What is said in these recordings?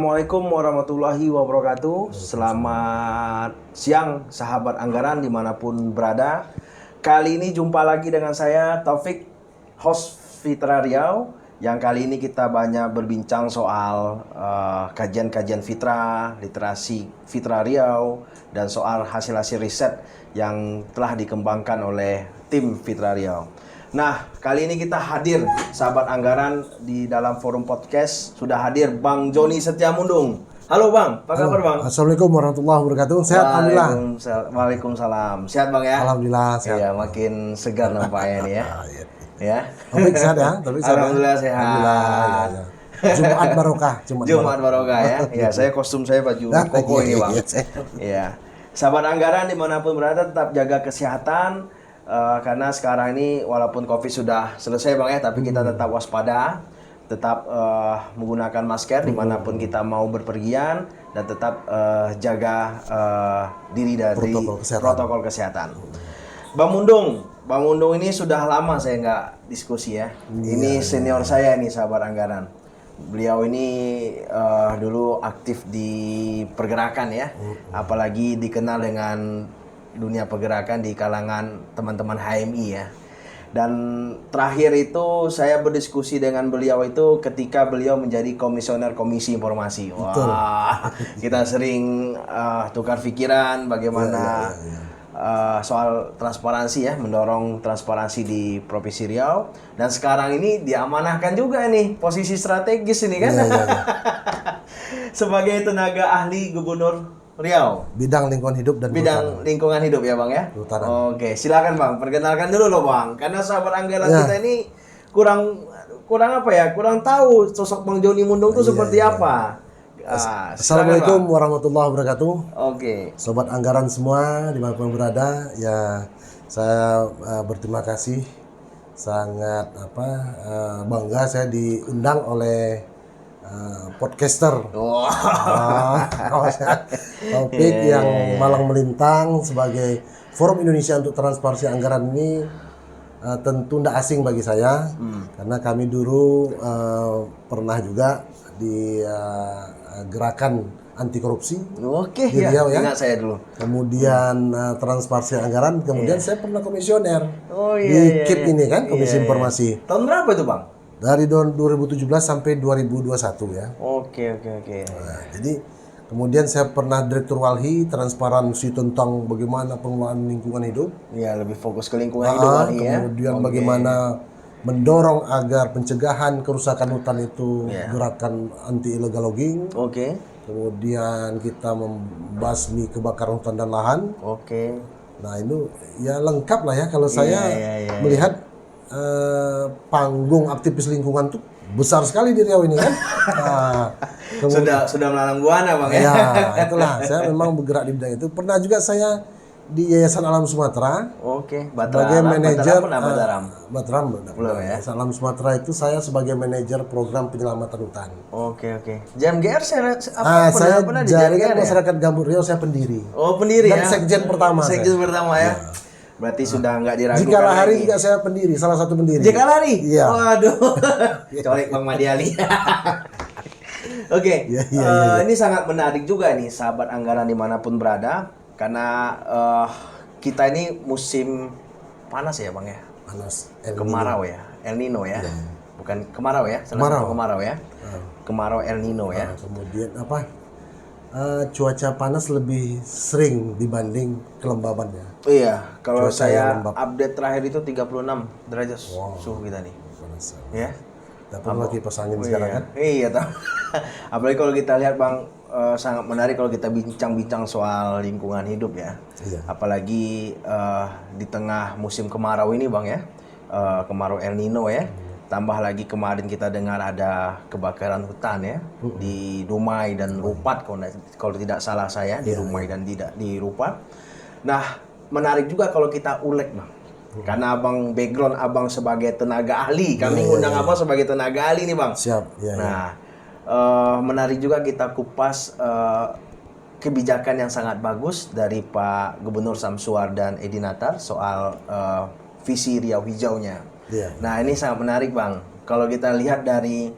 Assalamualaikum warahmatullahi wabarakatuh. Selamat siang sahabat anggaran dimanapun berada. Kali ini jumpa lagi dengan saya Taufik, host Fitra Riau. Yang kali ini kita banyak berbincang soal kajian-kajian Fitra, literasi Fitra Riau, dan soal hasil-hasil riset yang telah dikembangkan oleh tim Fitra Riau. Nah, kali ini kita hadir, sahabat anggaran, di dalam forum podcast. Sudah hadir Bang Joni Setiamundung. Halo Bang, apa kabar Bang? Assalamualaikum warahmatullahi wabarakatuh. Sehat, alhamdulillah. Waalaikumsalam. Sehat Bang ya? Alhamdulillah sehat. Iya, makin segar nampaknya nih ya. Ya. Topik sehat ya? Topik sehat. Alhamdulillah sehat. Alhamdulillah, ya. Jumat barokah. Jumat barokah ya. Ya, saya kostum saya baju koko ini Bang. Iya. Sahabat anggaran dimanapun berada tetap jaga kesehatan. Karena sekarang ini walaupun COVID sudah selesai Bang ya, tapi kita tetap waspada, tetap menggunakan masker dimanapun kita mau berpergian, dan tetap jaga diri dari protokol kesehatan. Bang Mundung ini sudah lama saya nggak diskusi ya. Ini senior saya nih sahabat anggaran. Beliau ini dulu aktif di pergerakan ya, apalagi dikenal dengan dunia pergerakan di kalangan teman-teman HMI ya. Dan terakhir itu saya berdiskusi dengan beliau itu ketika beliau menjadi komisioner Komisi Informasi. Wah, kita sering tukar pikiran bagaimana soal transparansi ya, mendorong transparansi di Provinsi Riau. Dan sekarang ini diamanahkan juga nih posisi strategis ini kan, sebagai tenaga ahli Gubernur Riau, bidang lingkungan hidup dan bidang lingkungan hidup ya Bang ya. Kehutanan. Oke, silakan Bang, perkenalkan dulu loh Bang, karena sahabat anggaran kita ini kurang apa ya, kurang tahu sosok Bang Joni Mundung itu seperti apa. Assalamualaikum warahmatullahi wabarakatuh. Oke. Sobat anggaran semua dimanapun berada, ya saya berterima kasih, sangat bangga saya diundang oleh podcaster. Topik yang malang melintang sebagai Forum Indonesia untuk Transparansi Anggaran ini tentu tidak asing bagi saya, karena kami dulu pernah juga di gerakan anti korupsi di Riau ya. Ingat saya dulu. Kemudian transparansi anggaran, kemudian saya pernah komisioner di KIP ini kan, Komisi Informasi. Tahun berapa itu Bang? Dari 2017 sampai 2021 ya. Oke. Nah, jadi kemudian saya pernah Direktur Walhi transparansi tentang bagaimana pengelolaan lingkungan hidup. Ya, lebih fokus ke lingkungan hidup Walhi ya. Kemudian bagaimana mendorong agar pencegahan kerusakan hutan itu gerakan anti illegal logging. Kemudian kita membasmi kebakaran hutan dan lahan. Nah, itu ya lengkap lah ya kalau saya melihat panggung aktivis lingkungan tuh besar sekali di Riau ini kan. Sudah melalang buana Bang ya. Ya, itulah saya memang bergerak di bidang itu. Pernah juga saya di Yayasan Alam Sumatera. Sebagai manajer Bataram belum ya. Yayasan Alam Sumatera itu saya sebagai manajer program penyelamatan hutan. JMGR saya pernah di Jaringan Masyarakat Gambut Riau saya pendiri. Pendiri dan ya. sekjen pertama. Sekjen pertama ya. Berarti sudah nggak diragukan. Jika Lahari juga saya pendiri, salah satu pendiri. Jika Lahari? Iya. Waduh. Colek Bang Madiali. Ini sangat menarik juga nih sahabat anggaran dimanapun berada, karena kita ini musim panas ya Bang ya. Panas. Kemarau ya. El Nino ya. Bukan kemarau ya. Kemarau ya. Kemarau El Nino ya. Kemudian cuaca panas lebih sering dibanding kelembabannya. Iya, kalau cuaca saya update terakhir itu 36 derajat suhu kita nih. Panas. Ya. Dapat lagi pas angin sekarang kan? Iya, tahu. Apalagi kalau kita lihat Bang, sangat menarik kalau kita bincang-bincang soal lingkungan hidup ya. Apalagi di tengah musim kemarau ini Bang ya. Kemarau El Nino ya. Tambah lagi kemarin kita dengar ada kebakaran hutan ya di Dumai dan Rupat kalau tidak salah saya, di Dumai dan di Rupat. Nah, menarik juga kalau kita ulik Bang. Karena Abang background Abang sebagai tenaga ahli, kami ngundang Abang sebagai tenaga ahli nih Bang. Siap. Menarik juga kita kupas kebijakan yang sangat bagus dari Pak Gubernur Samsuar dan Edi Natar soal visi Riau Hijaunya. Nah, ini sangat menarik Bang. Kalau kita lihat dari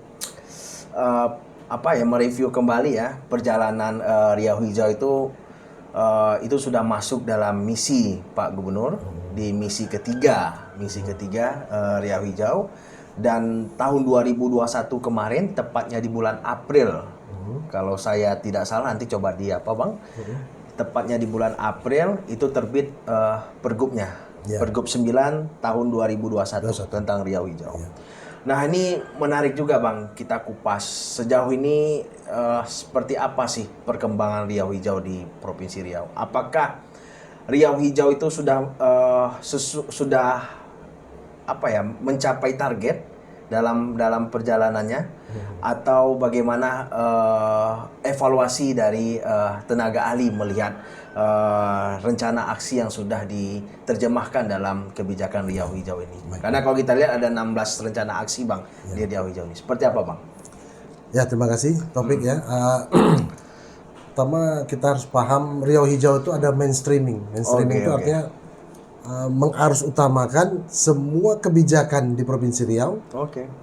mereview kembali ya perjalanan Riau Hijau itu sudah masuk dalam misi Pak Gubernur di misi ketiga Riau Hijau, dan tahun 2021 kemarin tepatnya di bulan April, kalau saya tidak salah nanti coba di apa Bang, tepatnya di bulan April itu terbit pergubnya, Pergub 9 tahun 2021 tentang Riau Hijau. Nah ini menarik juga Bang, kita kupas sejauh ini seperti apa sih perkembangan Riau Hijau di Provinsi Riau? Apakah Riau Hijau itu sudah mencapai target dalam perjalanannya, atau bagaimana evaluasi dari tenaga ahli melihat rencana aksi yang sudah diterjemahkan dalam kebijakan Riau Hijau ini? Karena kalau kita lihat ada 16 rencana aksi Bang di Riau Hijau ini. Seperti apa Bang? Ya, terima kasih topik ya. Pertama kita harus paham Riau Hijau itu ada mainstreaming. Mainstreaming itu artinya mengarus utamakan semua kebijakan di Provinsi Riau,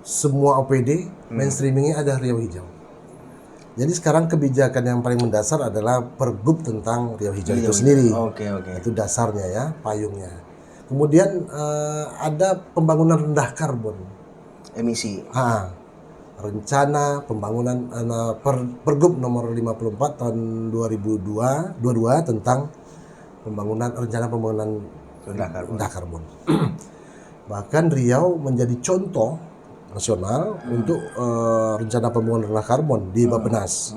semua OPD, mainstreamingnya ada Riau Hijau. Jadi sekarang kebijakan yang paling mendasar adalah Pergub tentang Riau Hijau itu sendiri. Itu dasarnya ya, payungnya. Kemudian ada pembangunan rendah karbon. Emisi. Rencana pembangunan Pergub nomor 54 tahun 2022 tentang rencana pembangunan rendah karbon. Bahkan Riau menjadi contoh nasional untuk rencana pembangunan rendah karbon di Bappenas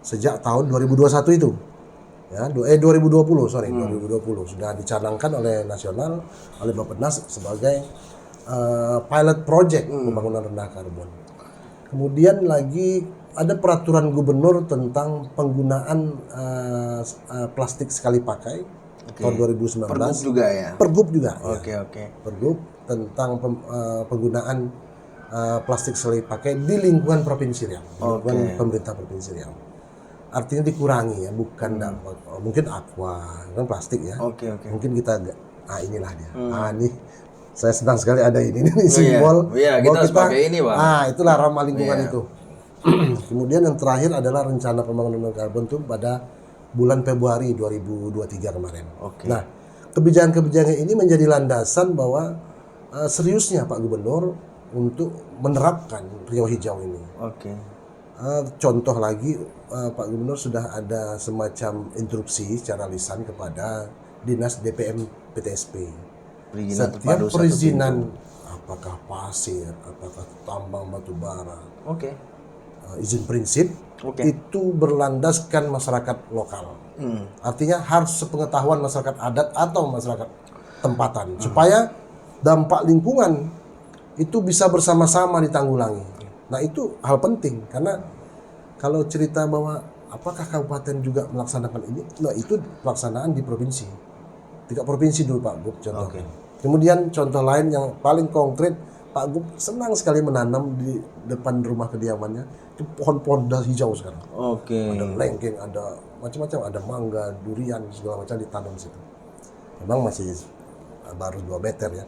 sejak tahun 2021 itu. Ya, 2020 sudah dicanangkan oleh nasional, oleh Bappenas sebagai pilot project pembangunan rendah karbon. Kemudian lagi ada peraturan gubernur tentang penggunaan plastik sekali pakai tahun 2019. Pergub juga ya? Pergub juga. Pergub tentang penggunaan plastik sekali pakai di lingkungan Provinsi Riau, lingkungan pemerintah Provinsi Riau. Artinya dikurangi ya, bukan mungkin aqua, kan plastik ya. Mungkin kita inilah dia. Ini saya senang sekali ada ini simbol. Kita harus pakai ini, Bang. Itulah ramah lingkungan itu. Kemudian yang terakhir adalah rencana pembangunan karbon itu pada bulan Februari 2023 kemarin. Nah, kebijakan-kebijakan ini menjadi landasan bahwa seriusnya Pak Gubernur untuk menerapkan Riau Hijau ini. Contoh lagi, Pak Gubernur sudah ada semacam instruksi secara lisan kepada Dinas DPM PTSP. Setiap perizinan, apakah pasir, apakah tambang batu bara, izin prinsip, itu berlandaskan masyarakat lokal. Artinya harus sepengetahuan masyarakat adat atau masyarakat tempatan, supaya dampak lingkungan itu bisa bersama-sama ditanggulangi. Nah itu hal penting, karena kalau cerita bahwa apakah kabupaten juga melaksanakan ini, nah itu pelaksanaan di provinsi. 3 provinsi dulu Pak Gub contohnya. Kemudian contoh lain yang paling konkret, Pak Gub senang sekali menanam di depan rumah kediamannya itu pohon-pohon hijau sekarang. Ada lengkeng, ada macam-macam, ada mangga, durian, segala macam ditanam situ. Memang masih baru 2 meter ya.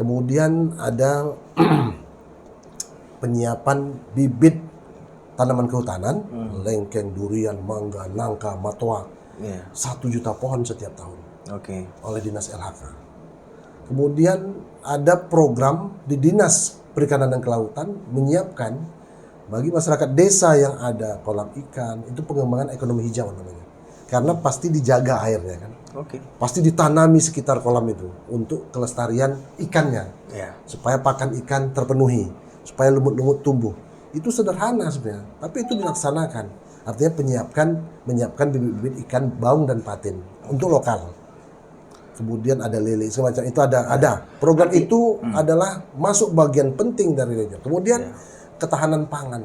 Kemudian ada penyiapan bibit tanaman kehutanan, lengkeng, durian, mangga, nangka, matoa, 1 juta pohon setiap tahun oleh Dinas LHK. Kemudian ada program di Dinas Perikanan dan Kelautan menyiapkan bagi masyarakat desa yang ada kolam ikan, itu pengembangan ekonomi hijau namanya. Karena pasti dijaga airnya kan. Pasti ditanami sekitar kolam itu untuk kelestarian ikannya. Supaya pakan ikan terpenuhi, supaya lumut-lumut tumbuh. Itu sederhana sebenarnya, tapi itu dilaksanakan. Artinya menyiapkan bibit-bibit ikan baung dan patin untuk lokal. Kemudian ada lele semacam itu ada. Program itu adalah masuk bagian penting dari Riau. Kemudian ketahanan pangan.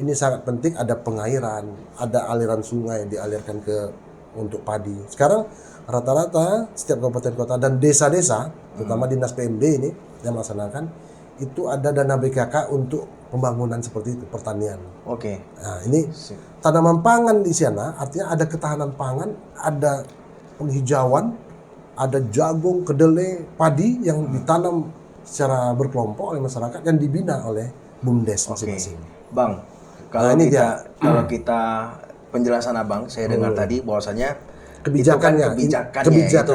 Ini sangat penting, ada pengairan, ada aliran sungai yang dialirkan untuk padi. Sekarang rata-rata setiap kabupaten kota dan desa-desa, terutama Dinas PMD ini yang melaksanakan, itu ada dana BKK untuk pembangunan seperti itu, pertanian. Nah, ini tanaman pangan di sana, artinya ada ketahanan pangan, ada penghijauan, ada jagung, kedelai, padi yang ditanam secara berkelompok oleh masyarakat yang dibina oleh BUMDes masing-masing. Bang, Kalau kalau kita penjelasan Abang, saya dengar tadi bahwasanya kebijakannya,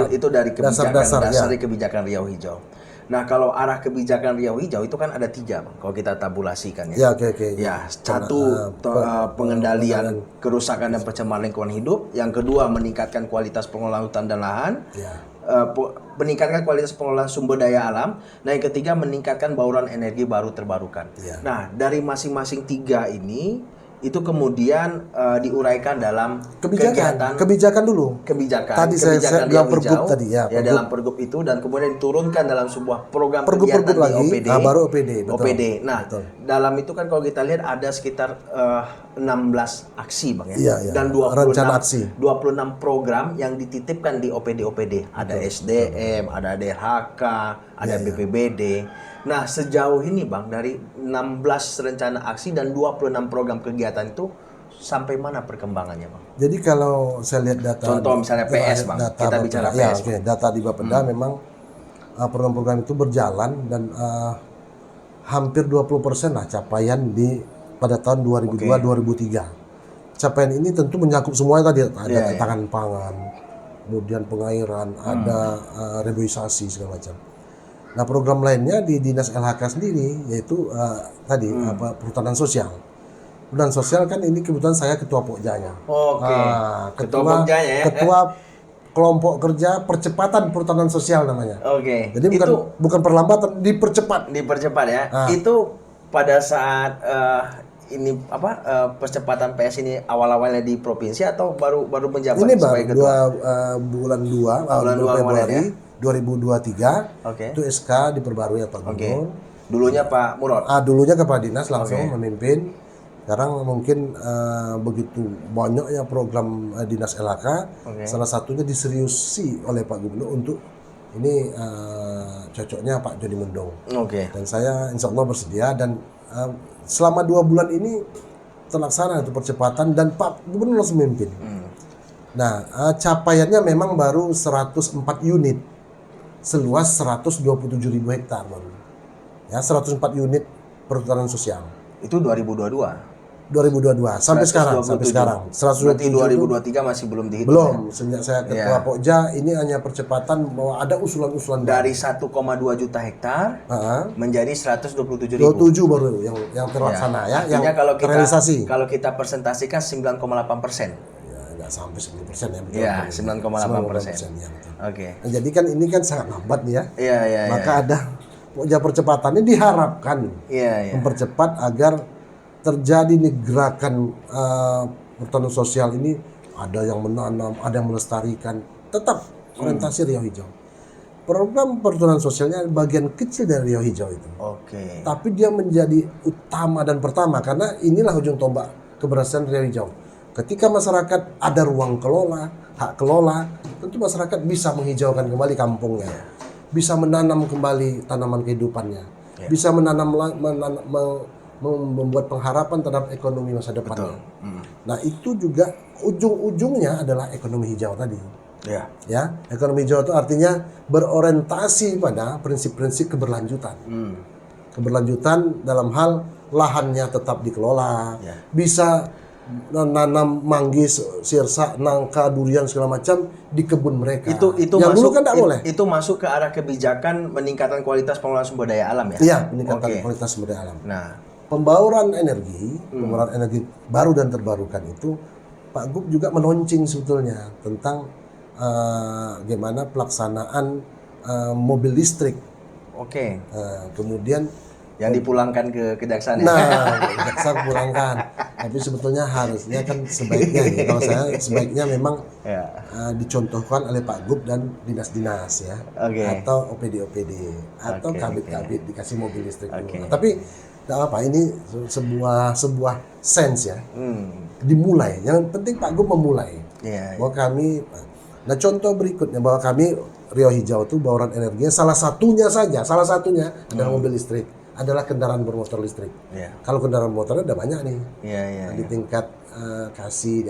itu dari kebijakan dasar dari kebijakan Riau Hijau. Nah, kalau arah kebijakan Riau Hijau itu kan ada 3, Bang. Kalau kita tabulasikan ya. Ya, satu pengendalian kerusakan dan pencemaran lingkungan hidup. Yang kedua, meningkatkan kualitas pengelolaan hutan dan lahan. Meningkatkan kualitas pengelolaan sumber daya alam. Nah, yang ketiga, meningkatkan bauran energi baru terbarukan. Nah, dari masing-masing 3 ini itu kemudian diuraikan dalam kebijakan dulu. Tadi saya bilang pergub tadi ya. Dalam pergub itu dan kemudian diturunkan dalam sebuah program kegiatan di lagi, OPD. Baru OPD. Betul. OPD. Nah, dalam itu kan kalau kita lihat ada sekitar 16 aksi, Bang ya. Dan 26 program yang dititipkan di OPD. Ada SDM, ada DRHK, ada BPBD. Nah, sejauh ini Bang, dari 16 rencana aksi dan 26 program kegiatan itu sampai mana perkembangannya Bang? Jadi kalau saya lihat data, contoh misalnya PS Bang, kita bicara PS. Data di Bapeda memang program-program itu berjalan dan hampir 20% lah capaian pada tahun 2002-2003. Capaian ini tentu mencakup semuanya tadi, ada ketahanan pangan, kemudian pengairan, ada reboisasi segala macam. Nah, program lainnya di Dinas LHK sendiri yaitu perhutanan sosial. Perhutanan sosial kan ini kebetulan saya ketua Pokjanya. Ketua kelompok kerja percepatan perhutanan sosial namanya. Jadi bukan perlambatan, dipercepat ya. Itu pada saat percepatan PS ini awal-awalnya di provinsi atau baru menjabat sebagai ketua? Bulan 2 Februari 2023 itu SK diperbarui ya Pak Gubernur. Dulunya Pak Murad. Dulunya Kepala Dinas langsung memimpin. Sekarang mungkin begitu banyaknya program Dinas LHK, salah satunya diseriusi oleh Pak Gubernur untuk ini cocoknya Pak Joni Mendong. Dan saya insya Allah bersedia dan selama 2 bulan ini terlaksana itu percepatan dan Pak Gubernur langsung memimpin. Nah, capaiannya memang baru 104 unit. Seluas 127.000 hektar baru. Ya, 104 unit perhutanan sosial. Itu 2022. Sampai sekarang. 127. Berarti 2023 masih belum dihitung. Belum, sejak saya ketua Pokja ini hanya percepatan bahwa ada usulan-usulan dari 1,2 juta hektar menjadi 127.000. 27 baru yang terlaksana yang terrealisasi. Kalau kita presentasikan 9,8%. Nggak sampai 10% ya, betul. Ya, 9,8%. Ya, betul. Nah, jadi kan ini kan sangat lambat nih ya. Maka ya. ada percepatan ini diharapkan mempercepat agar terjadi nih gerakan perhutanan sosial ini, ada yang menanam, ada yang melestarikan, tetap orientasi Riau Hijau. Program perhutanan sosialnya bagian kecil dari Riau Hijau itu. Tapi dia menjadi utama dan pertama karena inilah ujung tombak keberhasilan Riau Hijau. Ketika masyarakat ada ruang kelola, hak kelola, tentu masyarakat bisa menghijaukan kembali kampungnya, bisa menanam kembali tanaman kehidupannya, bisa membuat pengharapan terhadap ekonomi masa depannya. Nah, itu juga ujung-ujungnya adalah ekonomi hijau tadi. Ya, ekonomi hijau itu artinya berorientasi pada prinsip-prinsip keberlanjutan. Keberlanjutan dalam hal lahannya tetap dikelola, bisa nanam manggis, sirsa, nangka, durian segala macam di kebun mereka. Itu yang masuk, dulu kan tidak boleh. Itu masuk ke arah kebijakan meningkatkan kualitas pengelolaan sumber daya alam ya? Iya, meningkatkan kualitas sumber daya alam. Nah, pembauran energi baru dan terbarukan itu Pak Gub juga meluncing sebetulnya tentang bagaimana pelaksanaan mobil listrik. Kemudian yang dipulangkan ke kejaksaan. Kejaksaan pulangkan. Tapi sebetulnya harusnya kan sebaiknya, kalau saya sebaiknya memang dicontohkan oleh Pak Gub dan dinas-dinas ya, atau OPD atau kabit-kabit dikasih mobil listrik dulu. Tapi tidak apa, ini sebuah sense ya. Dimulai. Yang penting Pak Gub memulai. Bahwa kami, nah contoh berikutnya bahwa kami Riau Hijau itu bauran energinya salah satunya adalah mobil listrik. Adalah kendaraan bermotor listrik. Kalau kendaraan motornya ada banyak nih. Di tingkat kasih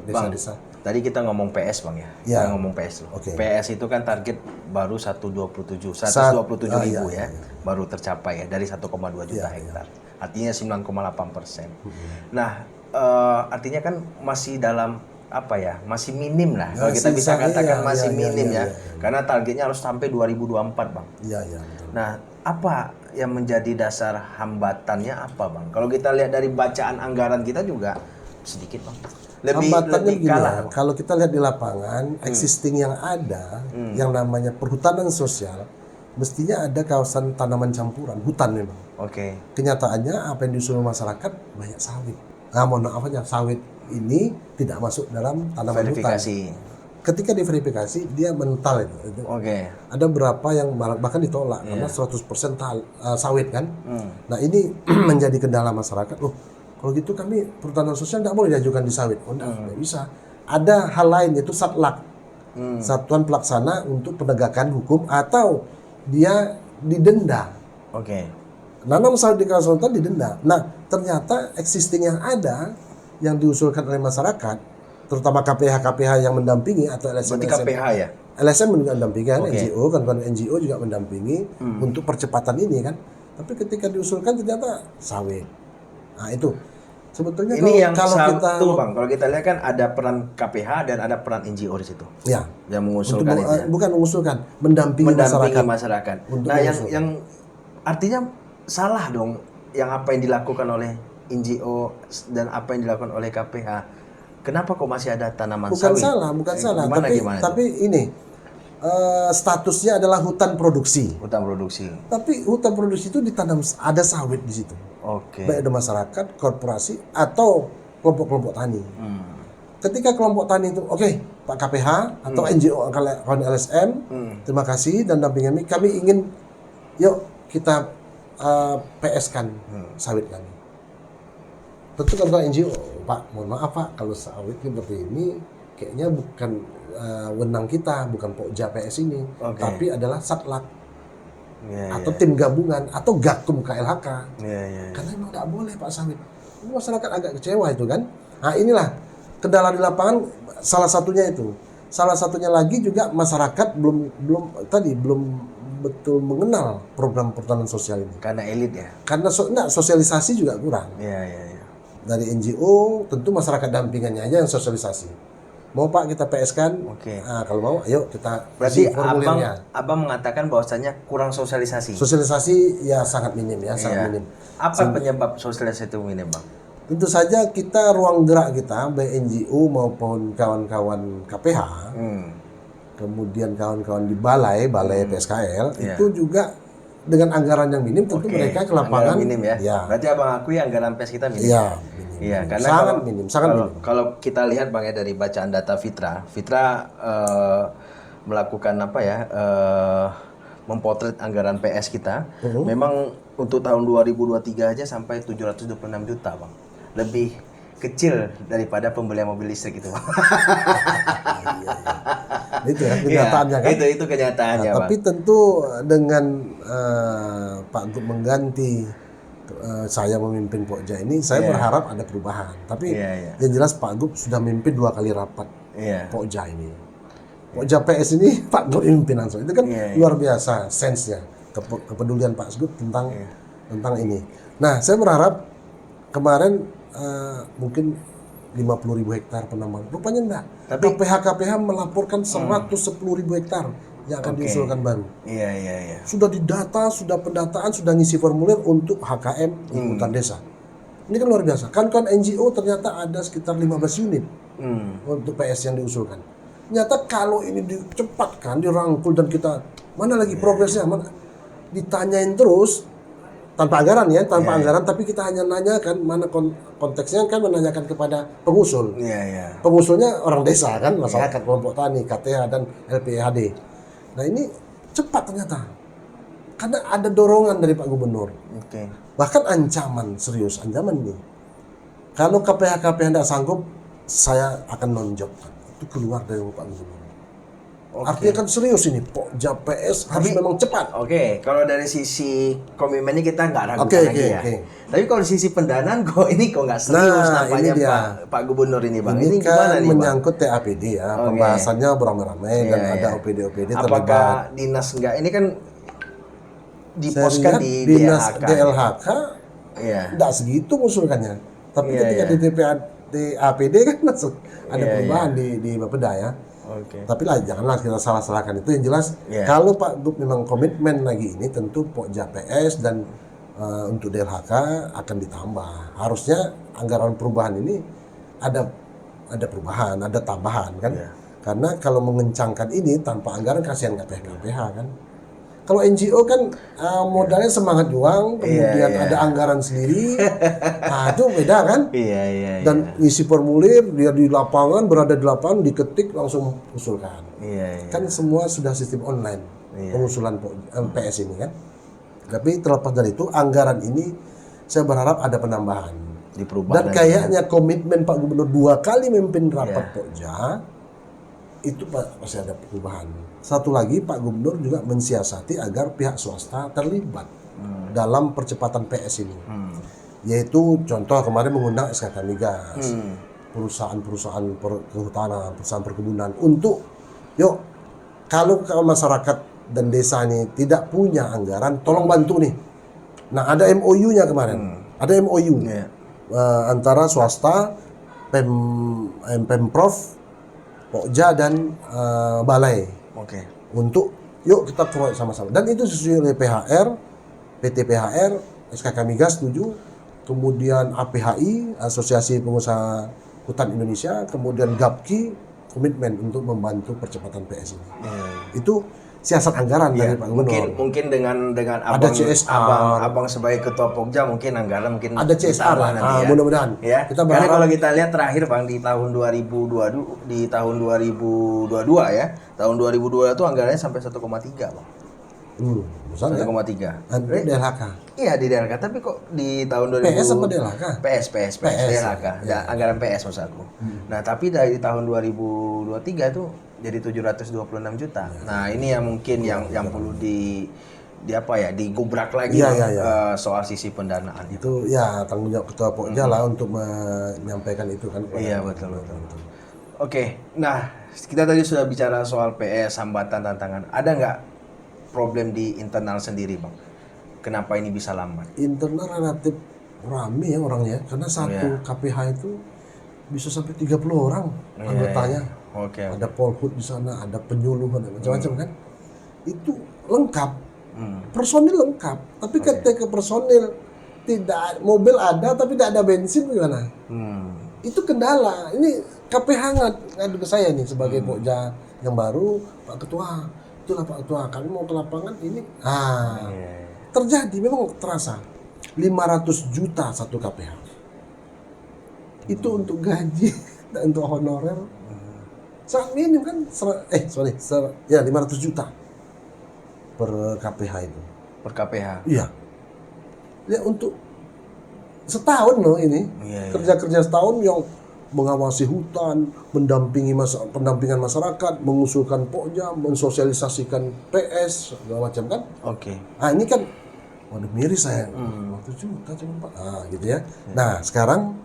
desa-desa. Tadi kita ngomong PS Bang ya. Kita ngomong PS. PS itu kan target baru 127.000 ya. Baru tercapai ya dari 1,2 juta hektar. artinya 9,8%. Nah, artinya kan masih dalam apa ya, masih minim lah. Kalau kita bisa katakan masih minim ya. Karena targetnya harus sampai 2024, Bang. Iya. Nah, apa yang menjadi dasar hambatannya apa, Bang? Kalau kita lihat dari bacaan anggaran kita juga sedikit, Bang. Lebih kalah. Kalau kita lihat di lapangan, existing yang ada, yang namanya perhutanan sosial, mestinya ada kawasan tanaman campuran, hutan memang. Oke. Kenyataannya apa yang diusul masyarakat banyak sawit. Nah, mohon maaf aja, sawit ini tidak masuk dalam tanaman verifikasi. Hutan. Ketika diverifikasi, dia mental itu. Oke. Ada berapa yang bahkan ditolak karena 100% sawit kan. Nah, ini menjadi kendala masyarakat. Loh, kalau gitu kami perhutanan sosial tidak boleh diajukan di sawit. Oh, tidak bisa. Ada hal lain yaitu SATLAK. Satuan Pelaksana untuk Penegakan Hukum, atau dia didenda. Oke. Nanam sawit di kawasan hutan didenda. Nah, ternyata existing yang ada yang diusulkan oleh masyarakat, terutama KPH yang mendampingi atau LSM. Berarti KPH ya? LSM juga mendampingi kan, NGO kan, NGO juga mendampingi untuk percepatan ini kan. Tapi ketika diusulkan ternyata sawit. Nah, itu sebetulnya ini kalau kita tunggu, Bang, kalau kita lihat kan ada peran KPH dan ada peran NGO di situ. Ya. Yang mengusulkan itu. Bukan mengusulkan, mendampingi masyarakat. Nah, yang artinya salah dong yang apa yang dilakukan oleh NGO dan apa yang dilakukan oleh KPH. Kenapa kok masih ada tanaman sawit? Bukan salah. Tapi ini statusnya adalah hutan produksi. Hutan produksi. Tapi hutan produksi itu ditanam, ada sawit di situ. Oke. Baik ada masyarakat, korporasi, atau kelompok-kelompok tani. Ketika kelompok tani itu, Pak KPH atau NGO kawan LSM, terima kasih dan dampingi kami ingin, yuk kita PS-kan sawit kami. Tentu kalau NGO, Pak, mohon maaf Pak, kalau sawit seperti ini kayaknya bukan wenang kita, bukan Pokja PS ini, tapi adalah SATLAK atau tim gabungan atau Gakum KLHK. Karena memang tidak boleh Pak sawit. Masyarakat agak kecewa itu kan. Nah, inilah kendala di lapangan, salah satunya itu. Salah satunya lagi juga masyarakat belum betul mengenal program perhutanan sosial ini. Karena elit ya. Karena sosialisasi juga kurang. Dari NGO tentu masyarakat dampingannya aja yang sosialisasi. Mau Pak kita PS kan? Nah, kalau mau ayo kita berarti abang mengatakan bahwasanya kurang sosialisasi. Sosialisasi ya sangat minim ya, sangat minim. Apa penyebab sosialisasi itu minim, Bang? Tentu saja kita ruang gerak kita baik NGO maupun kawan-kawan KPH. Kemudian kawan-kawan di balai PSKL itu juga dengan anggaran yang minim, tentu mereka ke lapangan minim ya. Berarti abang akui anggaran PES kita minim. Iya, karena sangat minim. Kalau kita lihat Bang ya dari bacaan data Fitra melakukan mempotret anggaran PS kita. Memang untuk tahun 2023 aja sampai 726 juta, Bang. Lebih kecil daripada pembelian mobil listrik itu, Bang. Itu ya kenyataannya kan. Itu kenyataannya, Bang. Tapi tentu dengan Pak Gup mengganti saya memimpin Pokja ini, saya berharap ada perubahan. Tapi yang jelas Pak Gup sudah memimpin 2 kali rapat Pokja ini. Pokja PS ini Pak Gup mimpin langsung. Itu kan luar biasa sense-nya, kepedulian Pak Gup tentang ini. Nah, saya berharap kemarin mungkin 50.000 hektar penambangan. Rupanya enggak. Tapi KPH melaporkan 110.000 hektar yang akan diusulkan baru. Sudah didata, sudah pendataan, sudah ngisi formulir untuk HKM di hutan desa. Ini kan luar biasa. Kan NGO ternyata ada sekitar 15 unit untuk PS yang diusulkan. Ternyata kalau ini dicepatkan, dirangkul dan kita mana lagi progresnya, mana ditanyain terus tanpa anggaran anggaran, tapi kita hanya nanyakan mana konteksnya kan, menanyakan kepada pengusul. Pengusulnya orang desa kan, masyarakat, kelompok tani, KTH dan LPHD. Nah, ini cepat ternyata. Karena ada dorongan dari Pak Gubernur. Bahkan ancaman ini. Kalau KPH tidak sanggup, saya akan non-job. Itu keluar dari Pak Gubernur. Artinya kan serius ini, Pokja PS harus memang cepat. Kalau dari sisi komitmennya kita nggak ragukan lagi ya. Tapi kalau dari sisi pendanaan kok nggak serius nampaknya Pak Gubernur ini, Bang. Ini kan menyangkut TAPD ya, pembahasannya beramai-ramai dan ada OPD terlibat. Apakah dinas ini kan diposkan di dinas DLHK? DLHK Iya. Nggak segitu ngusulkannya. Tapi ketika di APD kan langsung ada perubahan di Bapeda ya. Tapi lah janganlah kita salah-salahkan itu. Yang jelas kalau Pak Gub memang komitmen lagi ini, tentu Pokja PS dan untuk DLHK akan ditambah. Harusnya anggaran perubahan ini ada perubahan, ada tambahan kan. Karena kalau mengencangkan ini tanpa anggaran kasihan KPH kan. Kalau NGO kan modalnya semangat juang, kemudian ada anggaran sendiri, nah itu beda kan? Dan isi formulir, dia di lapangan, berada di lapangan, diketik langsung usulkan. Kan semua sudah sistem online pengusulan PS ini kan. Tapi terlepas dari itu, anggaran ini saya berharap ada penambahan. Dan kayaknya komitmen Pak Gubernur 2 kali memimpin rapat Pokja, itu pasti ada perubahan. Satu lagi, Pak Gubernur juga mensiasati agar pihak swasta terlibat dalam percepatan PS ini. Yaitu contoh kemarin mengundang SKK Migas, perusahaan-perusahaan kehutanan, perusahaan perkebunan untuk, yuk kalau masyarakat dan desa ini tidak punya anggaran, tolong bantu nih. Nah ada MOU-nya kemarin, ada MOU antara swasta, Pemprov, Pokja dan Balai. Untuk yuk kita keroyok sama-sama. Dan itu sesuai oleh PHR, PT PHR, SKK Migas setuju, kemudian APHI, Asosiasi Pengusaha Hutan Indonesia, kemudian GAPKI komitmen untuk membantu percepatan PS ini. Itu siasat anggaran dari Pak Gubernur. Mungkin dengan ada CSR. abang sebagai ketua Pokja mungkin anggaran mungkin ada CSR lah. Nanti Mudah-mudahan. Ya. Karena kalau kita lihat terakhir Bang di tahun 2022 ya. Tahun 2002 itu anggarannya sampai 1,3 Bang. Besar 1,3. Di DLHK. Iya di DLHK, tapi kok di tahun 2000 PS apa DLHK? PS DLHK. Ya, anggaran PS maksud aku. Nah, tapi dari tahun 2023 itu jadi 726 juta. Nah, ini yang mungkin yang perlu digubrak lagi soal sisi pendanaan itu. Ya, tanggung jawab ketua Pokja lah untuk menyampaikan itu kan. Iya, betul. Oke, nah kita tadi sudah bicara soal PS, hambatan, tantangan. Ada nggak problem di internal sendiri, Bang? Kenapa ini bisa lambat? Internal relatif rame ya orangnya, karena satu KPH itu bisa sampai 30 orang anggotanya. Ada Polhut di sana, ada penyuluh, ada macam-macam kan. Itu lengkap, personil lengkap. Tapi ketika personil tidak, mobil ada tapi tidak ada bensin gimana? Itu kendala. Ini KPH ngadu ke saya nih sebagai Pokja yang baru, Pak Ketua. Itulah Pak Ketua, kami mau ke lapangan ini. Terjadi, memang terasa. 500 juta satu KPH. Itu untuk gaji dan untuk honorer. Sangat minim kan? 500 juta per KPH itu. Per KPH? Iya. Ya untuk setahun loh ini. Kerja-kerja setahun yang mengawasi hutan, pendampingan masyarakat, mengusulkan Pokja, mensosialisasikan PS, segala macam kan. Nah ini kan, waduh miris saya. 1 juta cuma Pak. Gitu ya. Nah sekarang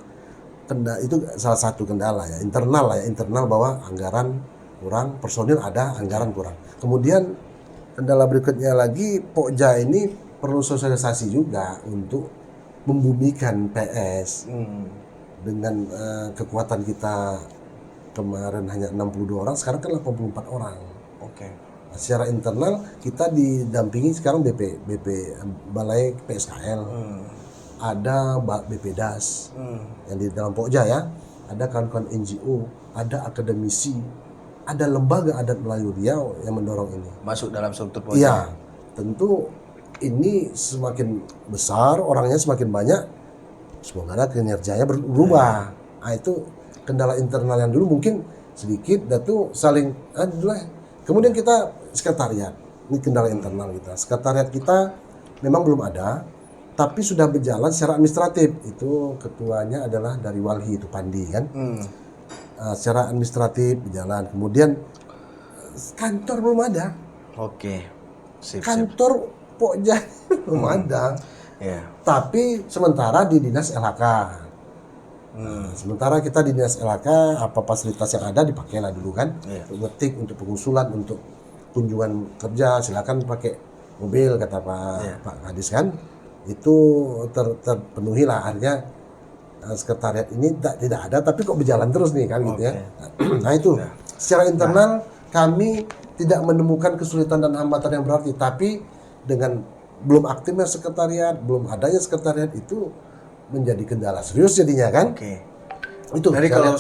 itu salah satu kendala ya, internal bahwa anggaran kurang, personil ada, anggaran kurang. Kemudian kendala berikutnya lagi, Pokja ini perlu sosialisasi juga untuk membumikan PS. Dengan kekuatan kita kemarin hanya 62 orang, sekarang kan 84 orang. Nah, secara internal kita didampingi sekarang BP Balai PSKL. Ada BPDAS yang di dalam Pokja ya, ada kawan-kawan NGO, ada akademisi, ada lembaga adat Melayu Riau yang mendorong ini. Masuk dalam struktur Pokja? Iya, tentu ini semakin besar, orangnya semakin banyak, semoga kinerjanya berubah. Nah itu kendala internal yang dulu mungkin sedikit, dan tuh saling kemudian kita sekretariat, ini kendala internal kita. Sekretariat kita memang belum ada, tapi sudah berjalan secara administratif. Itu ketuanya adalah dari Walhi, itu Pandi kan. Secara administratif berjalan. Kemudian kantor belum ada. Kantor Pokja belum ada. Tapi sementara di dinas LHK. Sementara kita di dinas LHK, apa fasilitas yang ada dipakailah dulu kan. Untuk ngetik, untuk pengusulan, untuk kunjungan kerja silakan pakai mobil kata Pak Kadis kan. itu terpenuhi lah, akhirnya sekretariat ini tidak ada, tapi kok berjalan terus nih kan gitu ya. Nah itu secara internal kami tidak menemukan kesulitan dan hambatan yang berarti, tapi dengan belum aktifnya sekretariat, belum adanya sekretariat itu menjadi kendala serius jadinya kan. Itu. Jadi kalau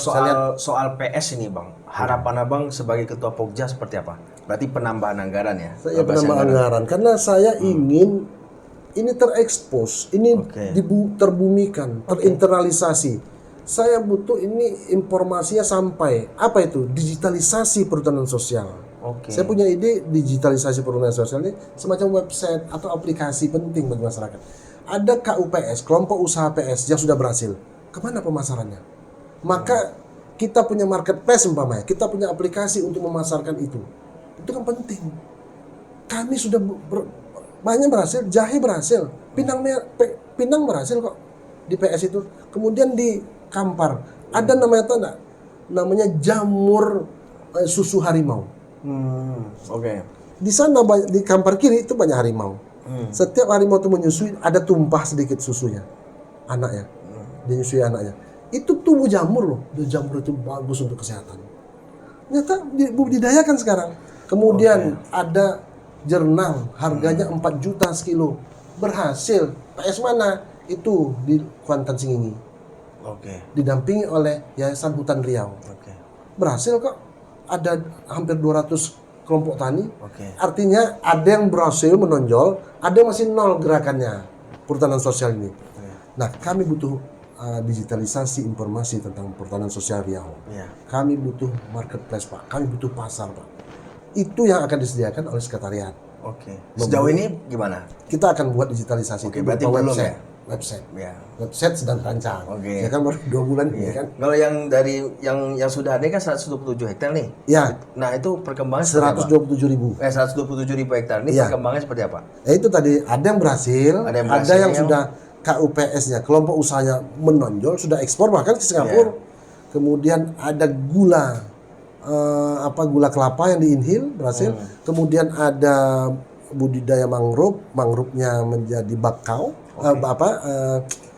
soal PS ini Bang, harapan Abang sebagai ketua Pokja seperti apa? Berarti penambahan anggaran ya? Saya penambahan anggaran karena saya ingin ini terekspos, ini terbumikan, terinternalisasi. Saya butuh ini informasinya sampai. Apa itu? Digitalisasi perhutanan sosial. Saya punya ide digitalisasi perhutanan sosial ini semacam website atau aplikasi penting bagi masyarakat. Ada KUPS, kelompok usaha PS yang sudah berhasil. Kemana pemasarannya? Maka kita punya marketplace umpamanya, kita punya aplikasi untuk memasarkan itu. Itu kan penting. Kami sudah banyak berhasil, Jahe berhasil, Pinang berhasil kok di PS itu. Kemudian di Kampar ada namanya jamur susu harimau. Di sana di Kampar kiri itu banyak harimau. Setiap harimau itu menyusui ada tumpah sedikit susunya, anaknya, dia nyusui anaknya. Itu tumbuh jamur loh, jamur itu bagus untuk kesehatan. Ternyata dibudidayakan sekarang. Kemudian ada jernang, harganya 4 juta sekilo. Berhasil. PS mana? Itu di Kuantan Singingi. Didampingi oleh Yayasan Hutan Riau. Berhasil kok. Ada hampir 200 kelompok tani. Artinya ada yang berhasil menonjol, ada yang masih nol gerakannya. Perhutanan sosial ini. Nah, kami butuh digitalisasi informasi tentang perhutanan sosial Riau. Kami butuh marketplace Pak, kami butuh pasar Pak. Itu yang akan disediakan oleh sekretariat. Sejauh ini gimana? Kita akan buat digitalisasi. Berarti belum ya? Website sedang rancang. Ya kan baru 2 bulan ini kan. Kalau yang dari yang sudah ada kan 127 hektar nih. Nah itu perkembangan 127.000. 127.000 hektar. Ini perkembangannya seperti apa? Itu tadi ada yang berhasil, ada yang sudah KUPS-nya, kelompok usahanya menonjol, sudah ekspor bahkan ke Singapura. Kemudian ada gula kelapa yang diinhil berhasil. Kemudian ada budidaya mangrove-nya menjadi bakau,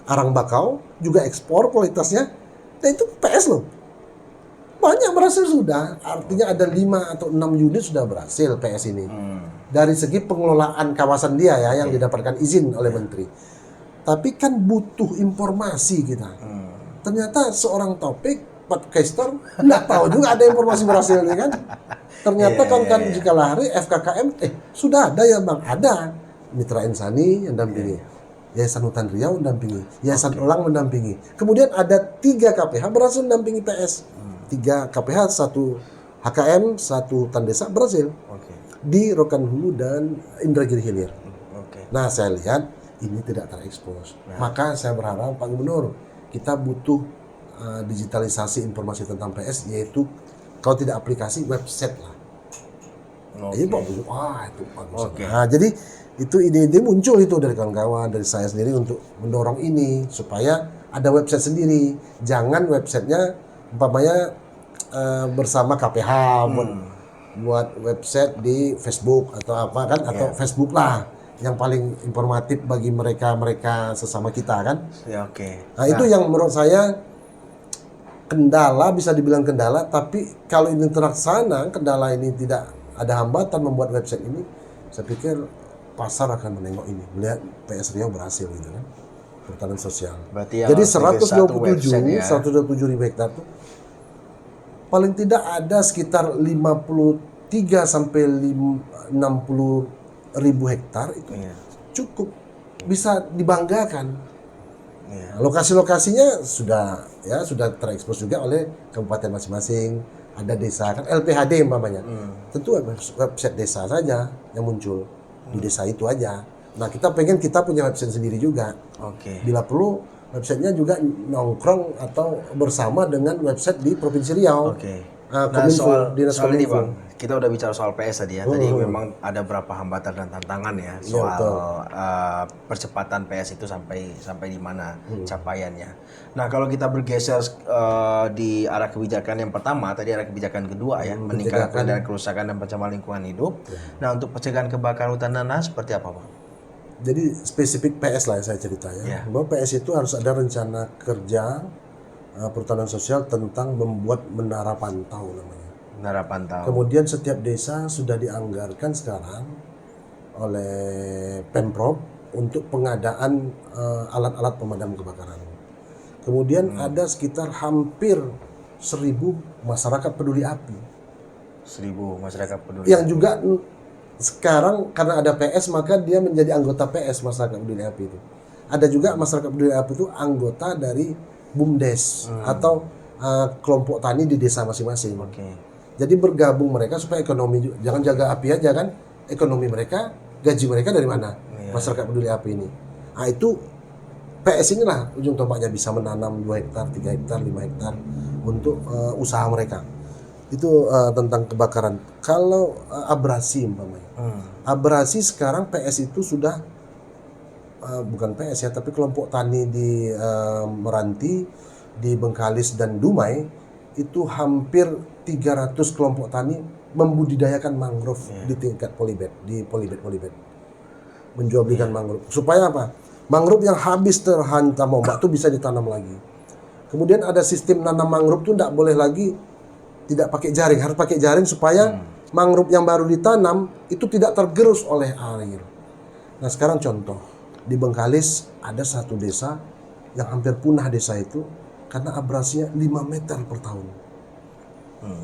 arang bakau juga ekspor kualitasnya. Dan itu PS loh. Banyak berhasil sudah. Artinya ada 5 atau 6 unit sudah berhasil PS ini. Dari segi pengelolaan kawasan dia ya yang didapatkan izin oleh menteri. Tapi kan butuh informasi kita. Ternyata seorang Taufik podcaster nggak tahu juga ada informasi berhasil ini kan. Ternyata konten jika lari FKKM sudah ada ya Bang, ada Mitra Insani yang dampingi, Yayasan Hutan Riau mendampingi, Yayasan Elang mendampingi. Kemudian ada 3 KPH berhasil mendampingi PS. 3 KPH, 1 HKM, 1 Hutan Desa berhasil di Rokan Hulu dan Indragiri Hilir. Nah saya lihat ini tidak terekspos. Maka saya berharap Pak Gubernur, kita butuh digitalisasi informasi tentang PS, yaitu kalau tidak aplikasi website lah. Ini itu bagus. Nah, jadi itu ide-ide muncul itu dari kawan-kawan, dari saya sendiri untuk mendorong ini supaya ada website sendiri. Jangan websitenya umpamanya bersama KPH buat website di Facebook atau apa kan, atau Facebook lah yang paling informatif bagi mereka sesama kita kan. Nah, itu yang menurut saya kendala, bisa dibilang kendala, tapi kalau ini terlaksana, kendala ini tidak ada hambatan membuat website ini, saya pikir pasar akan menengok ini, melihat PS Riau berhasil gitu kan, perhutanan sosial. Jadi 127 ribu hektar itu paling tidak ada sekitar 53 sampai 60 ribu hektar itu cukup bisa dibanggakan. Lokasi-lokasinya sudah terekspos juga oleh kabupaten masing-masing. Ada desa kan LPHD umpamanya. Tentu website desa saja yang muncul di desa itu aja. Nah kita punya website sendiri juga. Bila perlu websitenya juga nongkrong atau bersama dengan website di Provinsi Riau. Nah, soal ini Bang, kita udah bicara soal PS tadi ya. Tadi memang ada beberapa hambatan dan tantangan ya soal percepatan PS itu sampai di mana capaiannya. Nah, kalau kita bergeser di arah kebijakan yang pertama, tadi arah kebijakan kedua ya, meningkatkan peredaran kerusakan dan pencemaran lingkungan hidup. Nah, untuk pencegahan kebakaran hutan dan lahan seperti apa, Bang? Jadi spesifik PS lah yang saya cerita ya. Bahwa PS itu harus ada rencana kerja perhutanan sosial tentang membuat menara pantau namanya. Menara pantau. Kemudian setiap desa sudah dianggarkan sekarang oleh Pemprov untuk pengadaan alat-alat pemadam kebakaran. Kemudian ada sekitar hampir 1.000 masyarakat peduli api. 1.000 masyarakat peduli. Yang juga sekarang karena ada PS maka dia menjadi anggota PS masyarakat peduli api itu. Ada juga masyarakat peduli api itu anggota dari BUMDes atau kelompok tani di desa masing-masing. Jadi bergabung mereka supaya ekonomi jangan jaga api aja kan, ekonomi mereka, gaji mereka dari mana? Masyarakat peduli api ini. Nah itu PS inilah ujung tombaknya bisa menanam 2 hektar, 3 hektar, 5 hektar untuk usaha mereka. Itu tentang kebakaran. Kalau abrasi umpamanya. Abrasi sekarang PS itu sudah bukan PS ya, tapi kelompok tani di Meranti, di Bengkalis dan Dumai itu hampir 300 kelompok tani membudidayakan mangrove di tingkat polybed, di polybed. Menjual belikan mangrove. Supaya apa? Mangrove yang habis terhantam ombak itu bisa ditanam lagi. Kemudian ada sistem nanam mangrove itu tidak boleh lagi tidak pakai jaring, harus pakai jaring supaya mangrove yang baru ditanam itu tidak tergerus oleh air. Nah sekarang contoh, di Bengkalis ada satu desa yang hampir punah desa itu karena abrasinya 5 meter per tahun.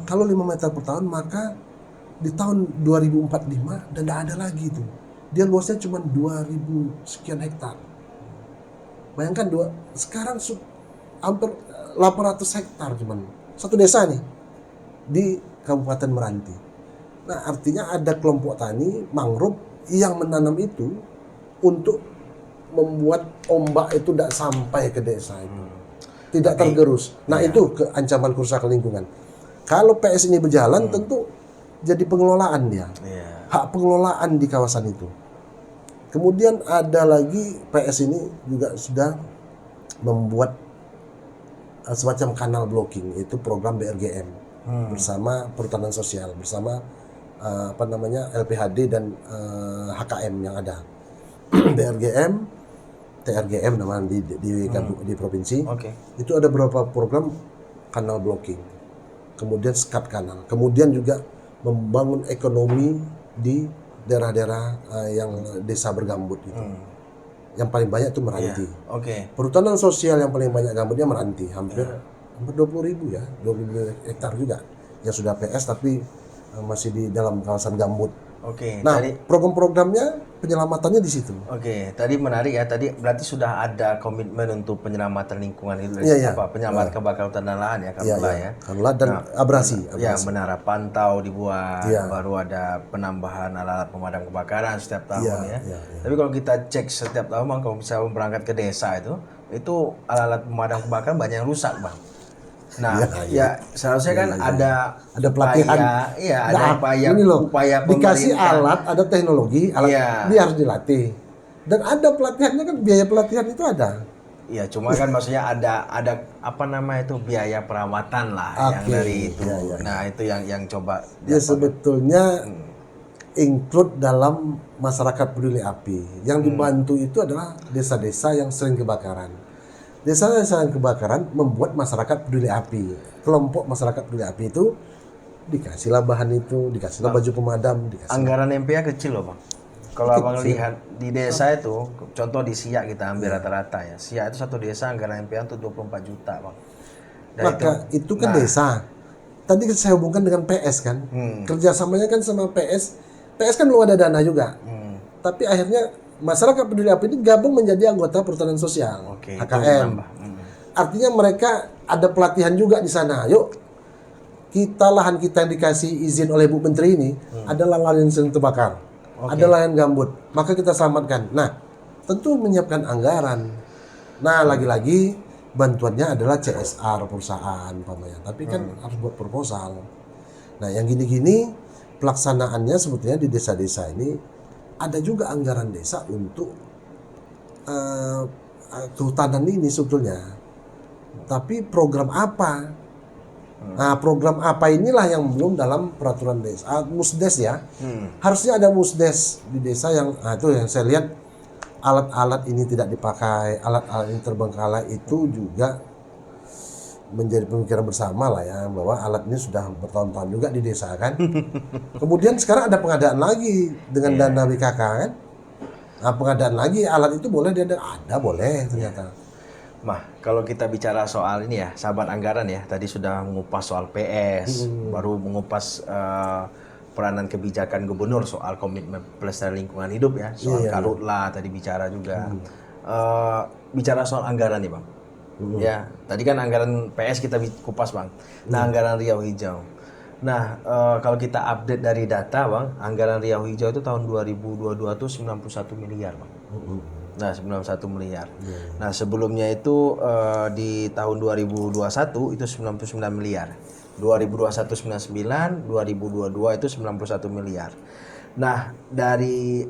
Kalau 5 meter per tahun maka di tahun 2045 dan tidak ada lagi itu. Dia luasnya cuma 2.000 sekian hektar. Bayangkan sekarang hampir 800 hektar cuman satu desa nih di Kabupaten Meranti. Nah, artinya ada kelompok tani mangrove yang menanam itu untuk membuat ombak itu tidak sampai ke desa itu. Tidak tergerus. Nah, itu ancaman kerusakan lingkungan. Kalau PS ini berjalan tentu jadi pengelolaan dia. Hak pengelolaan di kawasan itu. Kemudian ada lagi PS ini juga sudah membuat semacam kanal blocking, itu program BRGM. Bersama perhutanan sosial, bersama LPHD dan HKM yang ada. BRGM, TRGM namanya di provinsi. Itu ada beberapa program kanal blocking. Kemudian sekat kanal. Kemudian juga membangun ekonomi di daerah-daerah yang desa bergambut itu. Yang paling banyak itu Meranti. Perhutanan sosial yang paling banyak gambutnya Meranti, hampir 20.000 ya, 20.000 hektar juga yang sudah PS tapi masih di dalam kawasan gambut. Nah, program-programnya penyelamatannya di situ. Tadi menarik ya. Tadi berarti sudah ada komitmen untuk penyelamatan lingkungan itu, penyelamatan kebakaran hutan dan lahan ya, Karhutla dan abrasi. Menara pantau dibuat, baru ada penambahan alat-alat pemadam kebakaran setiap tahun ya. Tapi kalau kita cek setiap tahun, Bang, kalau misalnya berangkat ke desa itu alat-alat pemadam kebakaran banyak yang rusak, Bang. Nah, seharusnya kan ada pelatihan. Ada upaya dikasih alat, ada teknologi, dia harus dilatih. Dan ada pelatihannya kan, biaya pelatihan itu ada. Iya, cuma kan maksudnya ada apa nama itu biaya perawatan lah yang dari itu. Nah, itu yang coba. Ya sebetulnya include dalam masyarakat peduli api. Yang dibantu itu adalah desa-desa yang sering kebakaran. Desa-desa yang kebakaran membuat masyarakat peduli api. Kelompok masyarakat peduli api itu dikasihlah bahan itu, dikasihlah baju pemadam. Anggaran MPA kecil loh, Bang. Kalau Abang lihat di desa itu, contoh di Siak kita ambil rata-rata ya. Siak itu satu desa anggaran MPA untuk 24 juta, Bang. Dan maka itu kan desa. Tadi saya hubungkan dengan PS kan. Kerjasamanya kan sama PS. PS kan belum ada dana juga. Tapi akhirnya masyarakat peduli api ini gabung menjadi anggota perhutanan sosial, HKM. Artinya mereka ada pelatihan juga di sana. Yuk, lahan kita yang dikasih izin oleh Bu Menteri ini adalah lahan yang sering terbakar, ada lahan gambut, maka kita selamatkan. Nah, tentu menyiapkan anggaran. Nah, lagi-lagi bantuannya adalah CSR perusahaan, umpamanya. Tapi kan harus buat proposal. Nah, yang gini-gini pelaksanaannya sebetulnya di desa-desa ini ada juga anggaran desa untuk kehutanan ini sebetulnya. Tapi program apa? Nah, program apa inilah yang belum dalam peraturan desa. Musdes ya. Harusnya ada musdes di desa yang itu yang saya lihat alat-alat ini tidak dipakai, alat-alat ini terbengkalai, itu juga menjadi pemikiran bersama lah ya, bahwa alat ini sudah bertahun-tahun juga di desa kan. Kemudian sekarang ada pengadaan lagi dengan dana BKK kan. Nah, pengadaan lagi alat itu boleh ada boleh ternyata. Mah, kalau kita bicara soal ini ya, sahabat anggaran ya, tadi sudah mengupas soal PS, baru mengupas peranan kebijakan gubernur soal komitmen pelestarian lingkungan hidup ya, soal karhutlah tadi bicara juga. Bicara soal anggaran nih Bang. Ya, tadi kan anggaran PS kita kupas Bang. Nah, anggaran Riau Hijau. Nah, kalau kita update dari data Bang, anggaran Riau Hijau itu tahun 2022 itu 91 miliar Bang. Nah, 91 miliar. Nah, sebelumnya itu di tahun 2021 itu 99 miliar. 2021 99, 2022 itu 91 miliar. Nah, dari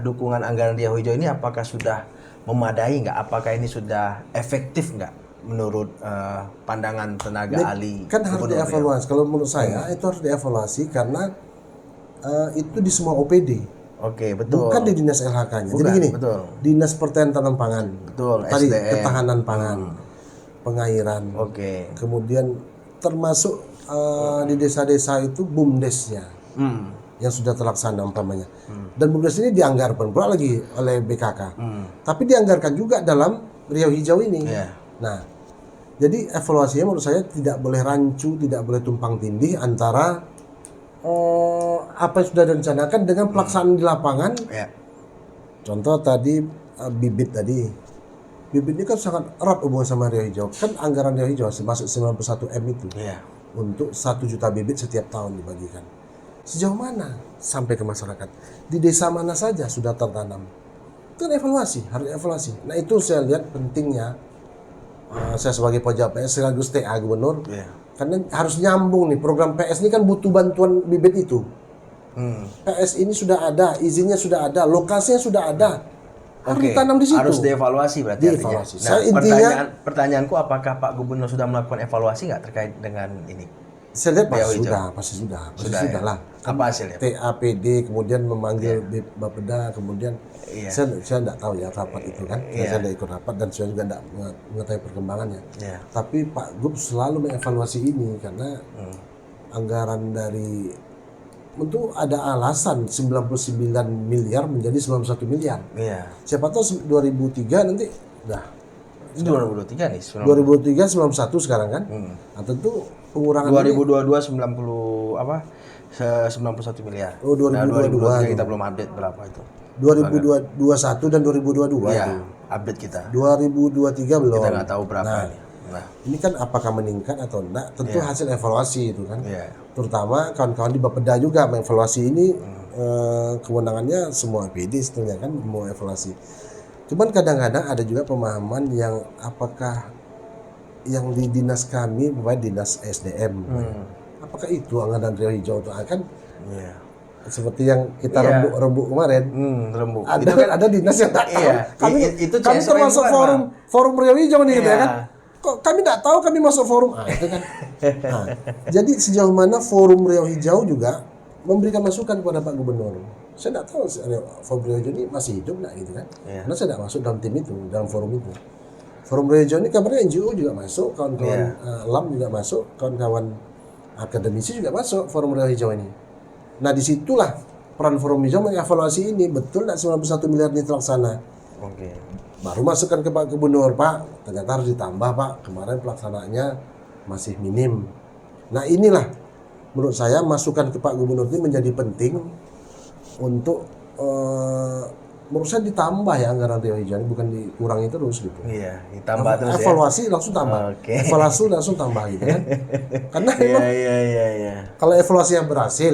dukungan anggaran Riau Hijau ini apakah sudah memadai nggak? Apakah ini sudah efektif nggak menurut pandangan tenaga ahli? Kan harus dievaluasi. Kalau menurut saya itu harus dievaluasi karena itu di semua OPD. Oke, betul. Bukan di dinas LHK-nya. Jadi gini, dinas pertanian tanam pangan. Betul. Tadi SDM. ketahanan pangan, pengairan. Oke. Kemudian termasuk di desa-desa itu BUMDes-nya. Yang sudah terlaksana umpamanya. Dan BUMDes ini dianggarkan pula lagi oleh BKK. Tapi dianggarkan juga dalam Riau Hijau ini. Nah, jadi evaluasinya menurut saya tidak boleh rancu, tidak boleh tumpang tindih antara apa yang sudah direncanakan dengan pelaksanaan di lapangan. Contoh tadi bibit tadi. Bibit ini kan sangat erat hubungan sama Riau Hijau. Kan anggaran Riau Hijau masuk 91 M itu. Untuk 1 juta bibit setiap tahun dibagikan. Sejauh mana sampai ke masyarakat? Di desa mana saja sudah tertanam? Itu kan evaluasi, harus evaluasi. Nah, itu saya lihat pentingnya saya sebagai pojok PS sekaligus TA gubernur. Karena harus nyambung nih, program PS ini kan butuh bantuan bibit itu. PS ini sudah ada, izinnya sudah ada, lokasinya sudah ada. Harus ditanam di situ. Harus dievaluasi berarti artinya. Nah, saya intinya, pertanyaanku apakah Pak Gubernur sudah melakukan evaluasi nggak terkait dengan ini? Saya lihat pasti sudah lah. Apa hasilnya? TAPD kemudian memanggil Bapeda, kemudian saya tidak tahu ya rapat itu kan. Saya tidak ikut rapat dan saya juga tidak mengetahui perkembangannya. Tapi Pak Gub selalu mengevaluasi ini karena anggaran dari tentu ada alasan 99 miliar menjadi 91 miliar. Siapa tahu 2003 nanti udah. Itu 2023 nih. 2003 91 sekarang kan. Nah, tentu pengurangan 2022 91 miliar. Oh, 2022 nah, kita belum update berapa itu. 2021 dan 2022 itu. Update kita. 2023 belum. Kita nggak tahu berapa nih. Nah, ini kan apakah meningkat atau enggak? Tentu hasil evaluasi itu kan. Terutama kawan-kawan di Bapeda juga mengevaluasi ini kewenangannya semua PD sebetulnya kan mau evaluasi. Cuman kadang-kadang ada juga pemahaman yang apakah yang di dinas kami, dinas SDM, apakah itu anggaran Riau Hijau itu akan seperti yang kita rembuk kemarin. Ada dinas yang tak tahu. Kami termasuk forum Riau Hijau nih gitu ya kan. Kok kami tidak tahu kami masuk forum. Itu kan. Jadi sejauh mana forum Riau Hijau juga memberikan masukan kepada Pak Gubernur. Saya tidak tahu forum Riau Hijau ini masih hidup nggak gitu kan. Karena saya tidak masuk dalam tim itu, dalam forum itu. Forum Riau Hijau ini kabarnya NGO juga masuk, kawan-kawan LAM juga masuk, kawan-kawan akademisi juga masuk forum Riau Hijau ini. Nah, disitulah peran forum hijau mengevaluasi ini, betul nggak 91 miliar ini terlaksana. Baru masukkan ke Pak Gubernur, Pak, ternyata harus ditambah Pak, kemarin pelaksanaannya masih minim. Nah, inilah menurut saya masukan ke Pak Gubernur ini menjadi penting untuk menurut saya ditambah ya anggaran Riau Hijau, bukan dikurangi terus gitu. Ditambah terus evaluasi langsung tambah. Evaluasi langsung tambah gitu kan. Karena kalau evaluasinya berhasil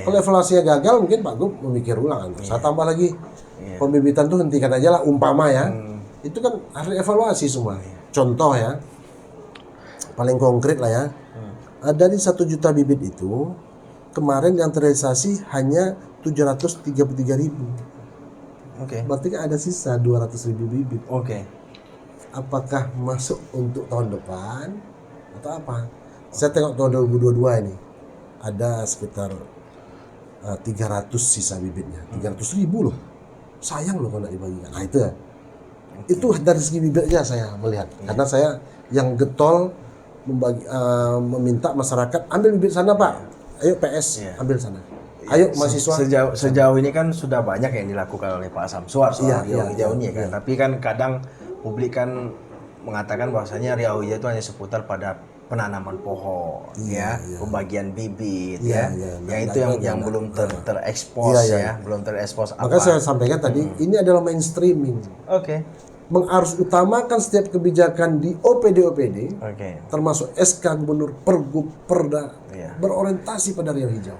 kalau evaluasinya gagal mungkin Pak Gub memikir ulang. Saya tambah lagi. Pembibitan tuh hentikan aja lah umpama ya. Itu kan harus evaluasi semua. Contoh ya. Paling konkret lah ya. Dari 1 juta bibit itu kemarin yang terrealisasi hanya 733.000. Berarti kan ada sisa 200.000 bibit. Apakah masuk untuk tahun depan atau apa? Saya tengok tahun 2022 ini ada sekitar 300 sisa bibitnya. 300.000 loh. sayang loh kalau nggak dibagikan. Nah itu ya. Itu dari segi bibitnya saya melihat. Karena saya yang getol meminta masyarakat ambil bibit sana Pak. Ayo PS ambil sana. Ayo mahasiswa. Sejauh ini kan sudah banyak yang dilakukan oleh Pak Samsuar soal riau hijau ini kan. Tapi kan kadang publik kan mengatakan bahwasanya riau hijau itu hanya seputar pada penanaman pohon, pembagian bibit, itu yang belum terekspos belum terekspos. Maka saya sampaikan tadi ini adalah mainstreaming. Mengharus utamakan setiap kebijakan di OPD, termasuk SK Gubernur, Pergub, Perda, berorientasi pada riau hijau.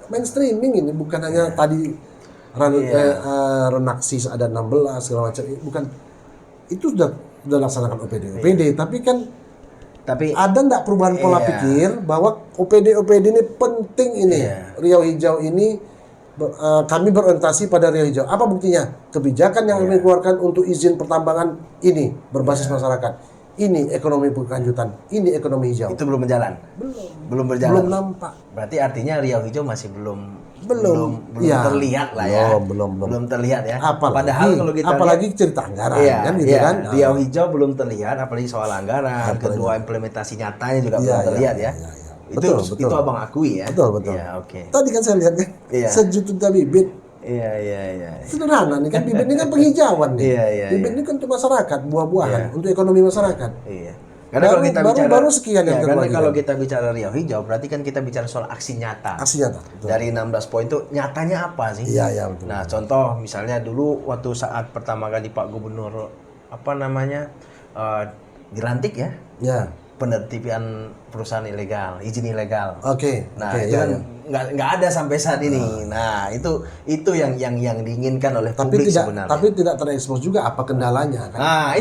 Mainstreaming ini bukan hanya tadi renaksi ada 16 segala macam, bukan itu sudah laksanakan OPD, tapi ada nggak perubahan pola pikir bahwa OPD ini penting ini riau hijau ini kami berorientasi pada riau hijau. Apa buktinya? Kebijakan yang kami keluarkan untuk izin pertambangan ini berbasis masyarakat. Ini ekonomi berkelanjutan. Ini ekonomi hijau. Itu belum berjalan. Belum berjalan. Belum nampak. Berarti artinya riau hijau masih belum terlihat lah ya. Belum terlihat ya. Padahal kalau kita apalagi cerita anggaran kan gitu kan. Riau hijau belum terlihat, apalagi soal anggaran. Kedua, implementasi nyatanya juga belum terlihat ya. Betul. Itu Abang akui ya. Betul. Tadi kan saya lihat kan 1 juta bibit. Iya. Sederhana nih kan, bibit ini kan penghijauan nih. Bibit ini kan untuk masyarakat, buah-buahan, untuk ekonomi masyarakat. Karena kalau kita bicara baru sekian yang karena kalau kita bicara riau hijau, berarti kan kita bicara soal aksi nyata. Betul. Dari 16 poin itu nyatanya apa sih? Iya, betul. Nah, contoh misalnya dulu waktu saat pertama kali Pak Gubernur dilantik ya. Penertiban perusahaan ilegal, izin ilegal. Itu kan nggak ada sampai saat ini. Nah, itu yang diinginkan oleh publik sebenarnya. Tapi tidak terekspos juga apa kendalanya kan.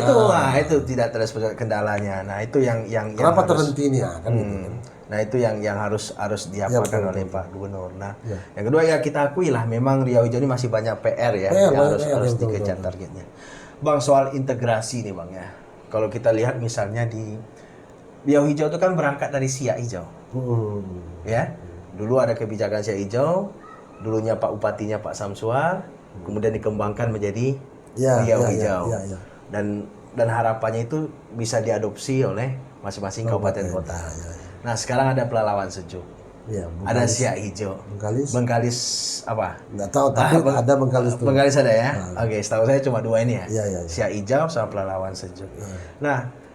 Itu tidak terekspos kendalanya. Nah, itu yang kenapa terhentinya kan gitu. Nah, itu yang harus diapakan oleh Pak Gubernur. Nah, yang kedua ya kita akui lah memang riau hijau ini masih banyak PR ya yang harus dikejar targetnya. Bang, soal integrasi nih Bang ya. Kalau kita lihat misalnya di riau hijau itu kan berangkat dari siak hijau. Ya. Dulu ada kebijakan siak hijau, dulunya Pak Bupatinya Pak Samsuar, kemudian dikembangkan menjadi riau hijau. Dan harapannya itu bisa diadopsi oleh masing-masing kabupaten kota. Nah, sekarang ada Pelalawan Sejuk. Ada siak hijau. Bengkalis apa? Nggak tahu, tapi ada Bengkalis tuh. Bengkalis ada ya? Setahu saya cuma 2 ini ya. Siak hijau sama Pelalawan Sejuk. Nah,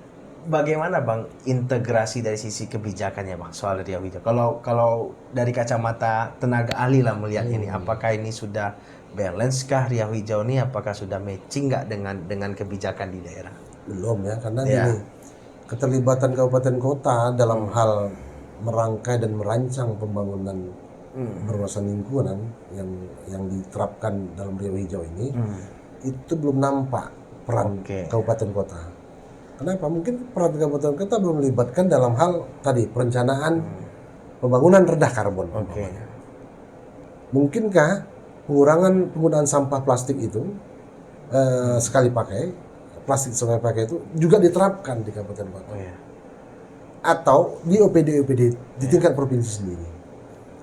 bagaimana Bang integrasi dari sisi kebijakannya Bang soal riau hijau? Kalau dari kacamata tenaga ahli lah melihat ini, apakah ini sudah balance kah riau hijau ini? Apakah sudah matching nggak dengan kebijakan di daerah? Belum ya, karena gini, keterlibatan kabupaten kota dalam hal merangkai dan merancang pembangunan berwawasan lingkungan yang diterapkan dalam riau hijau ini itu belum nampak peran kabupaten kota. Kenapa? Mungkin peran kabupaten kota belum melibatkan dalam hal tadi perencanaan pembangunan rendah karbon. Mungkinkah pengurangan penggunaan sampah plastik itu sekali pakai itu juga diterapkan di kabupaten kota? Atau di OPD di tingkat provinsi sendiri?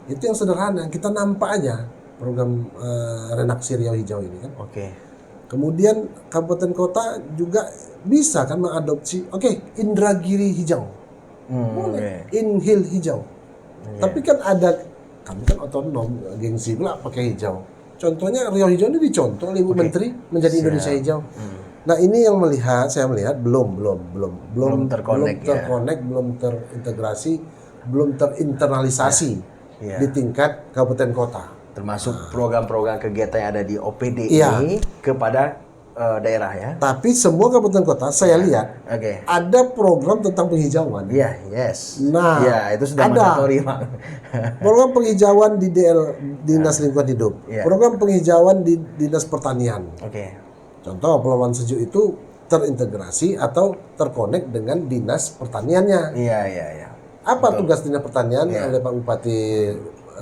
Itu yang sederhana, kita nampak aja program renaksi riau hijau ini kan. Kemudian kabupaten kota juga bisa kan mengadopsi, Indragiri hijau, boleh, Inhil hijau. Tapi kan kami kan otonom, gengsi pula pakai hijau. Contohnya riau hijau ini dicontoh oleh Ibu Menteri menjadi Indonesia hijau. Nah ini yang saya melihat belum terkonek, belum terintegrasi, belum terinternalisasi di tingkat kabupaten kota. Termasuk program-program kegiatan yang ada di OPD ini kepada daerah ya. Tapi semua kabupaten kota saya lihat ada program tentang penghijauan. Nah, itu sudah mandatori, Bang. Program penghijauan di Dinas Lingkungan Hidup. Program penghijauan di Dinas Pertanian. Contoh Pelalawan Sejuk itu terintegrasi atau terkonek dengan Dinas Pertaniannya. Apa tugas Dinas Pertanian oleh Pak Bupati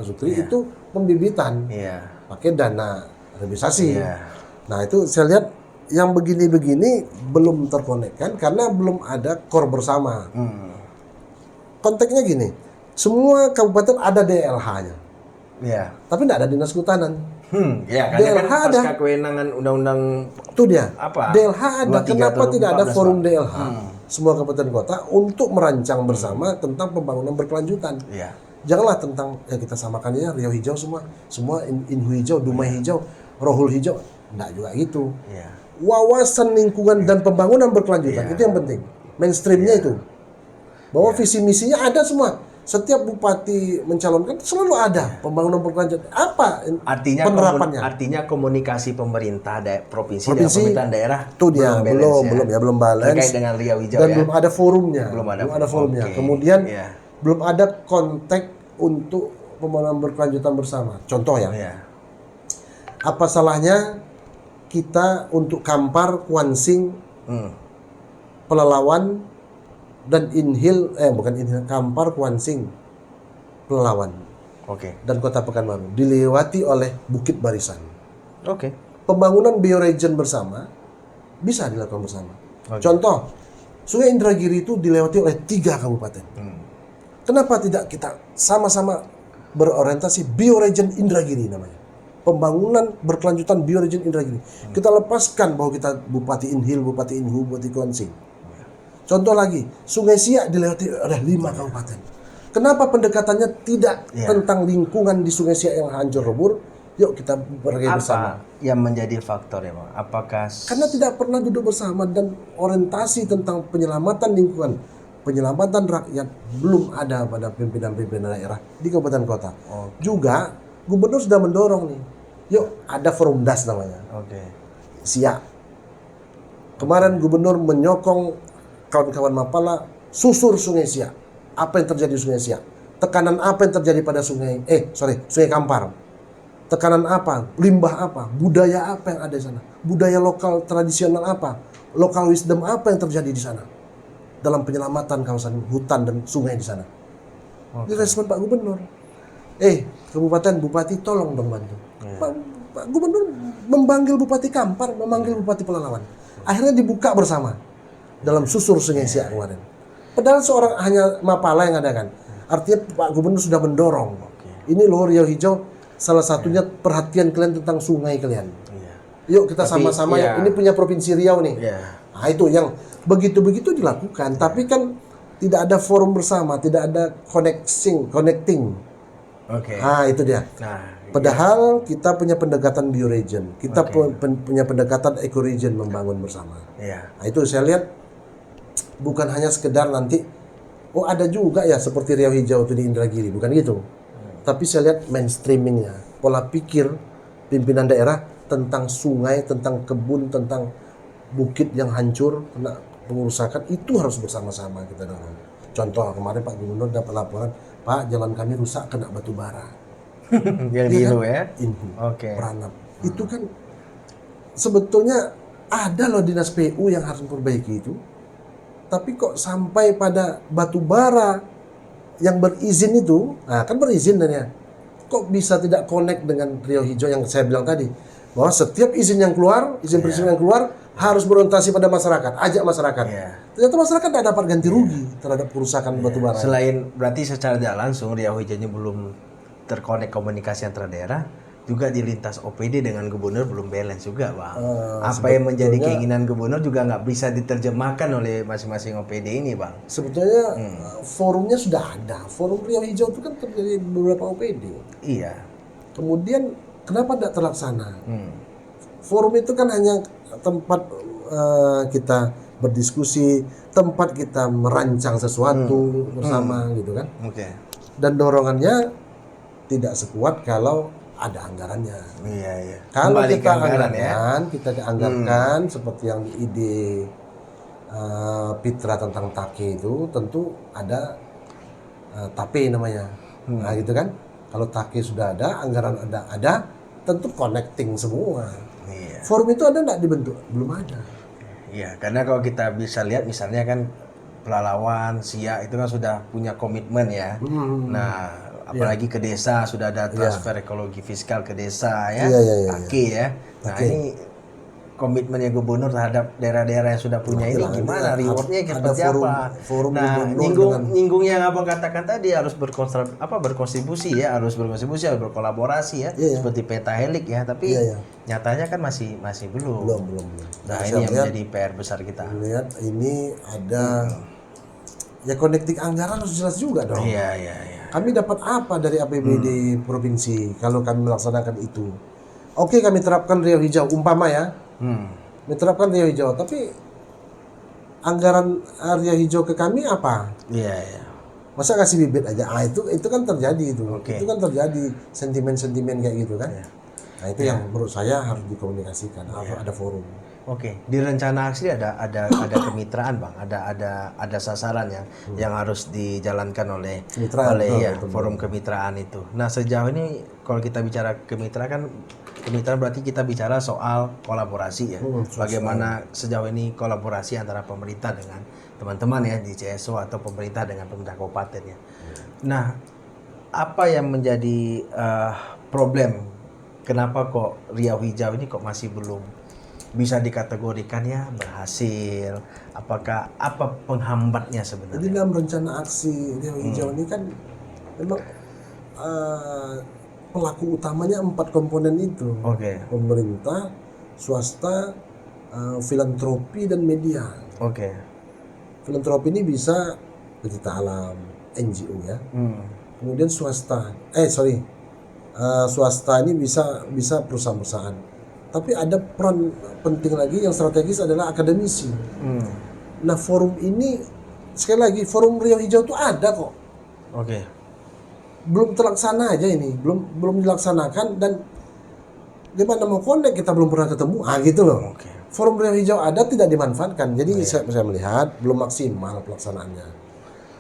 Sutri itu pembibitan, pakai dana revitalisasi. Nah itu saya lihat yang begini-begini belum terkonekkan karena belum ada core bersama. Konteksnya gini, semua kabupaten ada DLH-nya, tapi tidak ada dinas kehutanan. Ya, karena DLH kan ada. pasca kewenangan undang-undang Itu dia. apa? DLH ada. 23 Kenapa tahun tidak ada 14, forum Pak? DLH? Semua kabupaten kota untuk merancang bersama tentang pembangunan berkelanjutan. Iya. Janganlah tentang kita samakan ya Riau hijau semua Inhu hijau, Dumai hijau, Rohul hijau. Enggak juga gitu. Iya. Wawasan lingkungan dan pembangunan berkelanjutan itu yang penting. Mainstreamnya itu. Bahwa visi misinya ada semua. Setiap bupati mencalonkan selalu ada pembangunan berkelanjutan. Apa penerapannya? Artinya komunikasi pemerintah provinsi dengan pemerintahan daerah itu dia belum balance terkait dengan Riau hijau dan ya. belum ada forumnya. Belum ada forumnya. Okay. Kemudian belum ada konteks untuk pembangunan berkelanjutan bersama. Contoh ya. Apa salahnya kita untuk Kampar, Kuansing, Pelalawan dan Kampar, Kuansing, Pelalawan. Dan Kota Pekanbaru dilewati oleh Bukit Barisan. Pembangunan bioregion bersama bisa dilakukan bersama. Contoh, Sungai Indragiri itu dilewati oleh 3 kabupaten. Kenapa tidak kita sama-sama berorientasi bioregion Indragiri namanya? Pembangunan berkelanjutan bioregion Indragiri. Kita lepaskan bahwa kita Bupati Inhil, Bupati Inhu, Bupati Kuansing. Contoh lagi, Sungai Siak dilewati oleh 5 kabupaten. Kenapa pendekatannya tidak tentang lingkungan di Sungai Siak yang hancur lebur? Yuk kita pergi bersama. Apa yang menjadi faktor ya, Bang? Apakah karena tidak pernah duduk bersama dan orientasi tentang penyelamatan lingkungan, penyelamatan rakyat belum ada pada pimpinan-pimpinan daerah di kabupaten kota. Juga gubernur sudah mendorong nih. Yuk ada forum DAS namanya. Siak. Kemarin gubernur menyokong kawan-kawan Mapala susur Sungai Siak. Apa yang terjadi di Sungai Siak? Tekanan apa yang terjadi pada Sungai Kampar? Tekanan apa? Limbah apa? Budaya apa yang ada di sana? Budaya lokal tradisional apa? Lokal wisdom apa yang terjadi di sana? Dalam penyelamatan kawasan hutan dan sungai di sana. Direspon Pak Gubernur. Kabupaten Bupati tolong dong bantu. Pak Gubernur memanggil Bupati Kampar, memanggil Bupati Pelalawan. Akhirnya dibuka bersama dalam susur Sungai Siak kemarin. Padahal seorang hanya Mapala yang ada kan. Artinya Pak Gubernur sudah mendorong. Ini loh Riau hijau, salah satunya perhatian kalian tentang sungai kalian. Yuk kita sama-sama ini punya Provinsi Riau nih. Nah itu yang begitu-begitu dilakukan. Tapi kan tidak ada forum bersama, tidak ada connecting. Nah itu dia. Padahal kita punya pendekatan bioregion, kita punya pendekatan ecoregion membangun bersama. Nah itu saya lihat bukan hanya sekedar nanti, ada juga ya seperti Riau hijau itu di Indragiri, bukan gitu. Tapi saya lihat mainstreamingnya, pola pikir pimpinan daerah tentang sungai, tentang kebun, tentang bukit yang hancur, kena pengurusakan, itu harus bersama-sama kita dorong. Contoh kemarin Pak Gubernur dapat laporan, Pak jalan kami rusak kena batu bara. Yang di Inhu ya? Inhu, Peranap. Itu kan sebetulnya ada loh dinas PU yang harus memperbaiki itu. Tapi kok sampai pada batu bara yang berizin itu, kan berizin dan ya, kok bisa tidak connect dengan Riau hijau yang saya bilang tadi, bahwa setiap izin yang keluar, izin prinsip yang keluar harus berorientasi pada masyarakat, ajak masyarakat. Ternyata masyarakat tidak dapat ganti rugi terhadap kerusakan batu bara. Selain berarti secara tidak langsung Riau hijaunya belum terkonek komunikasi antara daerah, juga di lintas OPD dengan gubernur belum balance juga, Bang. Apa yang menjadi keinginan gubernur juga nggak bisa diterjemahkan oleh masing-masing OPD ini, Bang. Sebetulnya forumnya sudah ada. Forum Riau hijau itu kan terjadi beberapa OPD. Iya. Kemudian kenapa tidak terlaksana? Forum itu kan hanya tempat kita berdiskusi, tempat kita merancang sesuatu bersama gitu kan. Dan dorongannya tidak sekuat kalau ada anggarannya. Kalau kita anggarkan, kita anggarkan seperti yang di ide Pitra tentang TAKE itu, tentu ada TAPE namanya. Nah gitu kan. Kalau TAKE sudah ada, anggaran ada, tentu connecting semua. Forum itu ada nggak dibentuk? Belum ada. Iya, karena kalau kita bisa lihat misalnya kan Pelalawan, Siak itu kan sudah punya komitmen ya. Nah, apalagi ke desa sudah ada transfer ekologi fiskal ke desa ya, TAKE ya. Nah ini komitmennya gubernur terhadap daerah-daerah yang sudah punya ini gimana, rewardnya seperti apa? Forum Nah, dengan nyinggung yang abang katakan tadi harus berkontribusi ya, harus berkolaborasi ya, seperti pentahelix ya, tapi nyatanya kan masih belum. Nah, ini yang menjadi PR besar kita. Lihat ini ada ya connecting anggaran harus jelas juga dong. Iya. Kami dapat apa dari APBD provinsi kalau kami melaksanakan itu? Oke, kami terapkan Riau Hijau umpama ya. Diterapkan Riau Hijau, tapi anggaran Riau Hijau ke kami apa? Iya. Masa kasih bibit aja? Itu kan terjadi itu. Itu kan terjadi sentimen-sentimen kayak gitu kan. Nah, itu yang menurut saya harus dikomunikasikan. Ada forum. Oke, di rencana aksi ada kemitraan, Bang. Ada sasaran yang harus dijalankan oleh forum kemitraan itu. Nah, sejauh ini kalau kita bicara kemitraan berarti kita bicara soal kolaborasi ya. Bagaimana sejauh ini kolaborasi antara pemerintah dengan teman-teman ya di CSO atau pemerintah dengan pemerintah kabupaten ya. Nah, apa yang menjadi problem? Kenapa kok Riau Hijau ini kok masih belum bisa dikategorikan ya berhasil? Apakah apa penghambatnya sebenarnya? Jadi dalam rencana aksi Riau Hijau ini kan memang pelaku utamanya 4 komponen itu. Pemerintah, swasta, filantropi dan media. Filantropi ini bisa pecinta alam, NGO ya. Kemudian swasta ini bisa perusahaan-perusahaan. Tapi ada peran penting lagi yang strategis adalah akademisi. Nah, forum ini sekali lagi forum Riau Hijau itu ada kok. Belum terlaksana aja ini, belum dilaksanakan, dan gimana mau connect kita belum pernah ketemu, gitu loh. Forum Riau Hijau ada tidak dimanfaatkan, jadi saya melihat belum maksimal pelaksanaannya.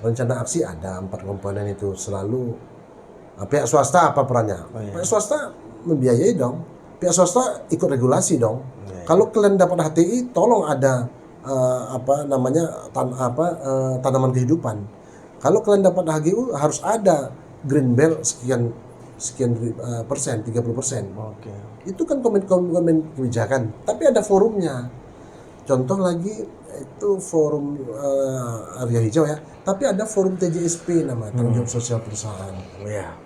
Rencana aksi ada 4 komponen itu selalu. Pihak swasta apa perannya? Pihak swasta membiayai dong, pihak swasta ikut regulasi dong. Kalau kalian dapat HTI, tolong ada tanaman kehidupan. Kalau kalian dapat HGU harus ada green belt sekian persen, 30%. Itu kan komen kebijakan, tapi ada forumnya. Contoh lagi itu forum Riau Hijau ya, tapi ada forum TJSP namanya, tanggung jawab sosial perusahaan.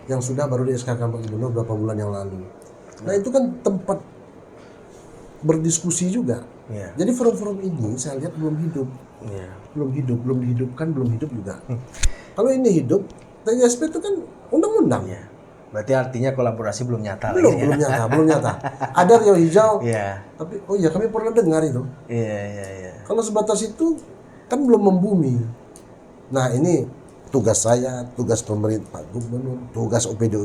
Yang sudah baru di SK Pak Gubernur beberapa bulan yang lalu. Nah, itu kan tempat berdiskusi juga. Jadi forum-forum ini saya lihat belum hidup. Belum hidup juga. Kalau ini hidup, TJSP itu kan undang-undang. Berarti artinya kolaborasi belum nyata belum nyata. Ada Riau Hijau, tapi kami pernah dengar itu. Kalau sebatas itu kan belum membumi. Nah, ini tugas saya, tugas pemerintah Pak Gubernur, tugas OPD,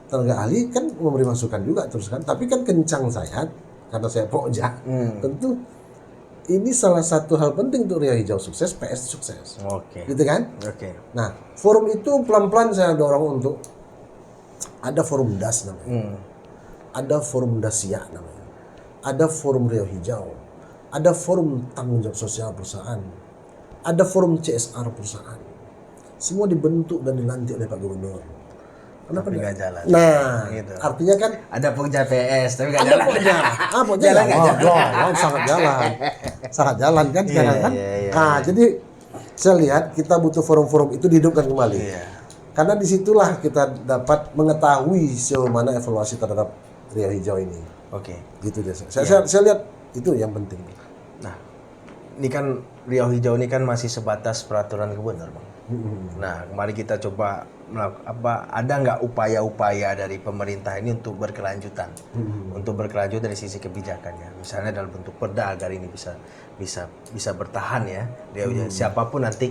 tenaga ahli kan memberi masukan juga terus kan. Tapi kan kencang saya, karena saya pokja, tentu ini salah satu hal penting untuk Riau Hijau sukses, PS sukses. Gitu kan? Nah, forum itu pelan-pelan saya dorong untuk ada forum DAS namanya. Ada forum DASIA namanya. Ada forum Riau Hijau. Ada forum tanggung jawab sosial perusahaan. Ada forum CSR perusahaan. Semua dibentuk dan dilantik oleh Pak Gubernur. Kenapa nggak jalan? Nah, artinya kan ada Pokja PS tapi nggak jalan. Jalan, sangat jalan kan sekarang kan. Nah, jadi saya lihat kita butuh forum-forum itu dihidupkan kembali. Karena disitulah kita dapat mengetahui sejauh mana evaluasi terhadap Riau Hijau ini. Gitu deh. Saya lihat itu yang penting. Nah, ini kan Riau Hijau ini kan masih sebatas peraturan gubernur, Bang. Nah, mari kita coba ada nggak upaya-upaya dari pemerintah ini untuk berkelanjutan, untuk berkelanjut dari sisi kebijakannya, misalnya dalam bentuk perda agar ini bisa bertahan ya. Siapapun nanti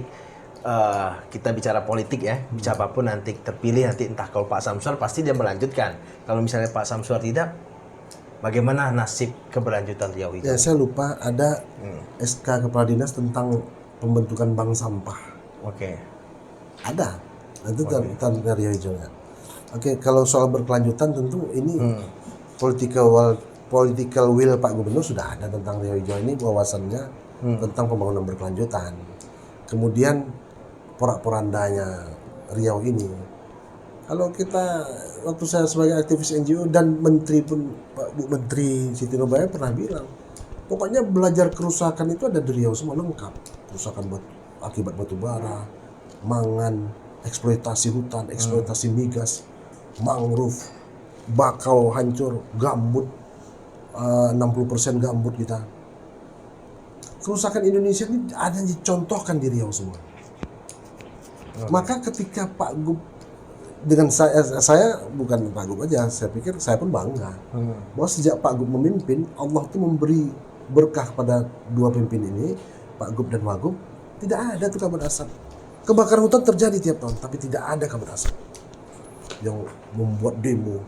kita bicara politik ya, siapapun nanti terpilih nanti, entah kalau Pak Samsur pasti dia melanjutkan. Kalau misalnya Pak Samsur tidak, bagaimana nasib keberlanjutan Riau Hijau? Ya, saya lupa ada SK Kepala Dinas tentang pembentukan bank sampah. Ada. Itu tentang Riau Hijau ya. Kalau soal berkelanjutan tentu ini political will Pak Gubernur sudah ada tentang Riau Hijau ini, wawasannya tentang pembangunan berkelanjutan. Kemudian porak-porandanya Riau ini Kalau kita, waktu saya sebagai aktivis NGO dan Menteri pun, Pak Bu Menteri Siti Nurbaya pernah bilang, pokoknya belajar kerusakan itu ada di Riau semua lengkap. Kerusakan akibat batu bara, mangan, eksploitasi hutan, eksploitasi migas, mangrove, bakau hancur, gambut, 60% gambut kita. Kerusakan Indonesia ini ada yang dicontohkan di Riau semua. Maka ketika Pak Gub dengan saya bukan Pak Gub aja, saya pikir saya pun bangga bahwa sejak Pak Gub memimpin, Allah tuh memberi berkah pada dua pemimpin ini, Pak Gub dan Wagub. Tidak ada tuh kabut asap. Kebakaran hutan terjadi tiap tahun, tapi tidak ada kabut asap yang membuat demo.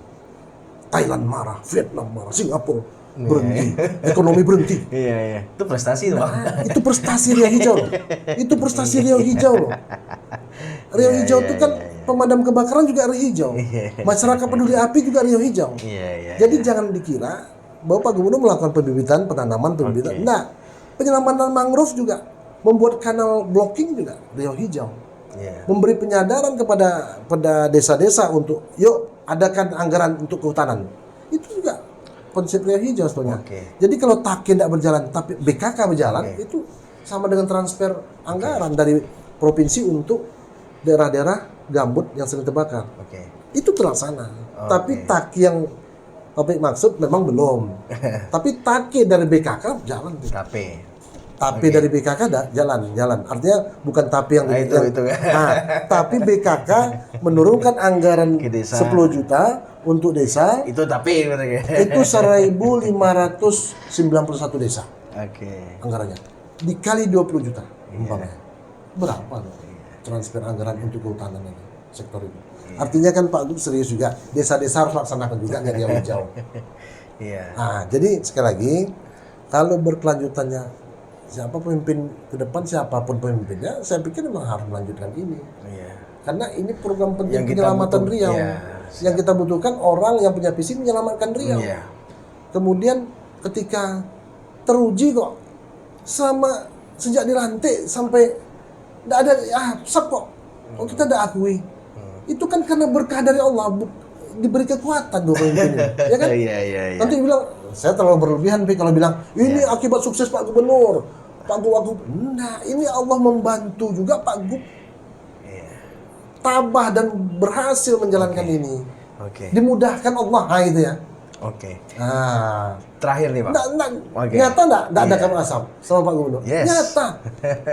Thailand marah, Vietnam marah, Singapura berhenti, ekonomi berhenti. Iya. Itu prestasi tuh, Bang. Itu prestasi Riau Hijau loh. Itu prestasi Riau Hijau loh. Riau Hijau itu kan pemadam kebakaran juga Riau Hijau. Masyarakat peduli api juga Riau Hijau. Jadi jangan dikira bahwa Pak Gubernur melakukan pembibitan, penanaman, pembibitan. Nah, penyelamatan mangrove juga, membuat kanal blocking juga Riau Hijau. Memberi penyadaran kepada desa-desa untuk yuk adakan anggaran untuk kehutanan. Itu juga konsep Riau Hijau sebetulnya. Jadi kalau TAKI tidak berjalan tapi BKK berjalan, itu sama dengan transfer anggaran dari provinsi untuk daerah-daerah gambut yang sering terbakar. Itu terlaksana. Tapi TAKI yang Topik maksud memang belum. Tapi TAKI dari BKK jalan. Tapi dari BKK jalan. Artinya bukan tapi yang itu. Tapi BKK menurunkan anggaran 10 juta untuk desa. Itu tapi itu 1.591 desa. Anggarannya. Dikali 20 juta umpamanya. Berapa loh transfer anggaran untuk kehutanan ini, sektor itu. Artinya kan Pak Gub serius juga. Desa-desa harus laksanakan juga Riau Hijau. Nah, jadi sekali lagi kalau berkelanjutannya siapa pemimpin ke depan, siapapun pemimpinnya, saya pikir memang harus melanjutkan ini. Karena ini program penting penyelamatan Riau. Yang kita butuhkan orang yang punya visi menyelamatkan Riau. Kemudian ketika teruji kok selama sejak dilantik sampai tidak ada asap kok. Kita tidak akui. Itu kan karena berkah dari Allah, diberi kekuatan dua pemimpinnya. Ya kan? Nanti bilang saya terlalu berlebihan kalau bilang ini akibat sukses Pak Gubernur, Pak Gub. Nah, ini Allah membantu juga Pak Gub tabah dan berhasil menjalankan ini. Dimudahkan Allah, itu ya. Nah, terakhir nih Pak. Nyata enggak ada kabut asap sama Pak Gubernur? Nyata.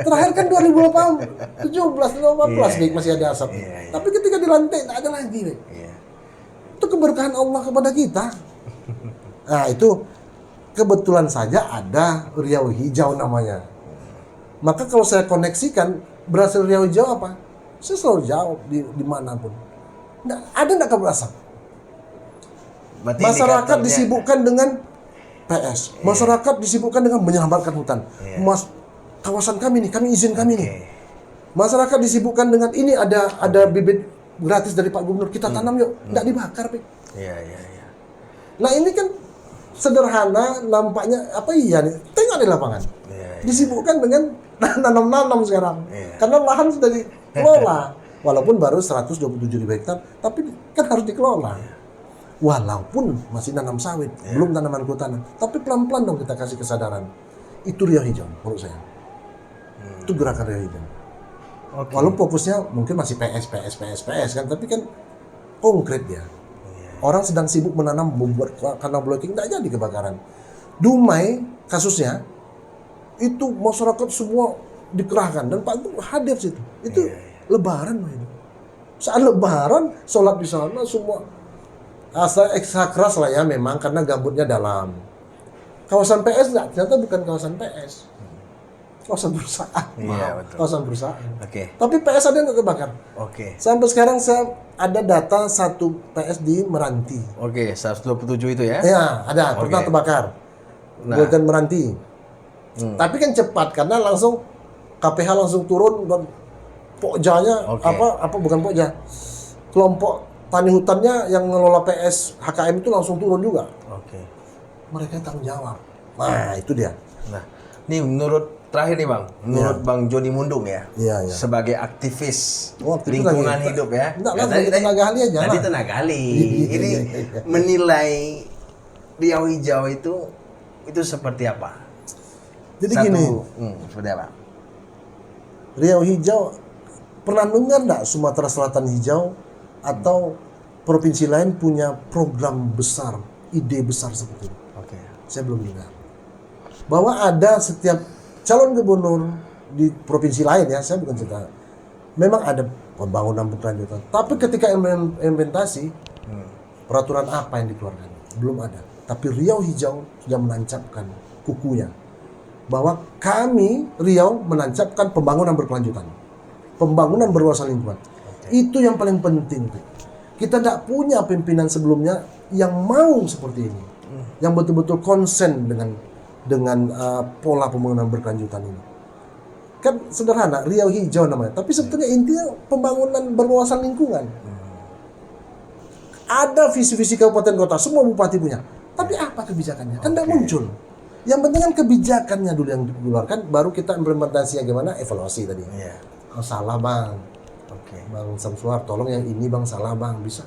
Terakhir kan 2017 masih ada asap. Tapi ketika dilantik enggak ada lagi. Itu keberkahan Allah kepada kita. Nah, itu kebetulan saja ada Riau Hijau namanya. Maka kalau saya koneksikan berhasil Riau Hijau apa? Saya selalu jawab dimanapun. Ada enggak kabut asap? Masyarakat disibukkan dengan PS. Masyarakat disibukkan dengan menyelamatkan hutan. Kawasan kami nih, izin kami nih. Masyarakat disibukkan dengan ini ada bibit gratis dari Pak Gubernur, kita tanam yuk. Nggak dibakar, Pak. Nah, ini kan sederhana nampaknya nih? Tengok di lapangan. Disibukkan dengan nanam sekarang. Karena lahan sudah dikelola. Walaupun baru 127.000 hektar, tapi kan harus dikelola. Walaupun masih nanam sawit, belum tanaman kehutanan, tapi pelan-pelan dong kita kasih kesadaran. Itu Riau Hijau menurut saya. Itu gerakan Riau Hijau. Walaupun fokusnya mungkin masih PS kan, tapi kan konkret ya. Orang sedang sibuk menanam, membuat kanal blocking, tidak jadi kebakaran. Dumai kasusnya itu masyarakat semua dikerahkan dan Pak Gub hadir situ. Itu Lebaran itu. Saat Lebaran sholat di sana semua. Ekstra keras lah ya memang karena gambutnya dalam. Kawasan PS enggak, ternyata bukan kawasan PS. Kawasan perusahaan. Betul. Kawasan perusahaan. Tapi PS ada yang kebakar. Sampai sekarang saya ada data satu PS di Meranti. 127 itu ya? Ya, ada. Pernah terbakar. Bukan Meranti. Tapi kan cepat karena langsung KPH langsung turun dan pokjanya bukan pokja. Kelompok tani hutannya yang ngelola PS HKM itu langsung turun juga. Mereka tanggung jawab. Nah, itu dia. Nah, ini menurut terakhir nih Bang, menurut Bang Joni Mundung ya, Iya. sebagai aktivis Aktivis lingkungan lagi. hidup ya. Enggak lah, jadi tenaga ahli aja Tadi lah. tenaga ahli. Iya. Ini menilai Riau Hijau itu seperti apa? Jadi gini, seperti apa? Riau Hijau, pernah dengar nggak Sumatera Selatan Hijau atau provinsi lain punya program besar, ide besar seperti itu? Oke. Saya belum dengar. Bahwa ada setiap calon gubernur di provinsi lain ya, saya bukan cerita. Memang ada pembangunan berkelanjutan. Tapi ketika implementasi, peraturan apa yang dikeluarkan? Belum ada. Tapi Riau Hijau sudah menancapkan kukunya. Bahwa kami, Riau, menancapkan pembangunan berkelanjutan. Pembangunan berwawasan lingkungan. Itu yang paling penting. Kita tidak punya pimpinan sebelumnya yang mau seperti ini. Yang betul-betul konsen dengan pola pembangunan berkelanjutan ini. Kan sederhana, Riau Hijau namanya. Tapi sebetulnya intinya pembangunan berwawasan lingkungan. Ada visi-visi kabupaten kota, semua bupati punya. Tapi apa kebijakannya? Kan tidak muncul. Yang penting kan kebijakannya dulu yang dikeluarkan, baru kita implementasinya gimana, evaluasi tadi. Iya. Oh, salah bang. Oke. Bang Samsuar, tolong yang ini bang, salah bang, bisa.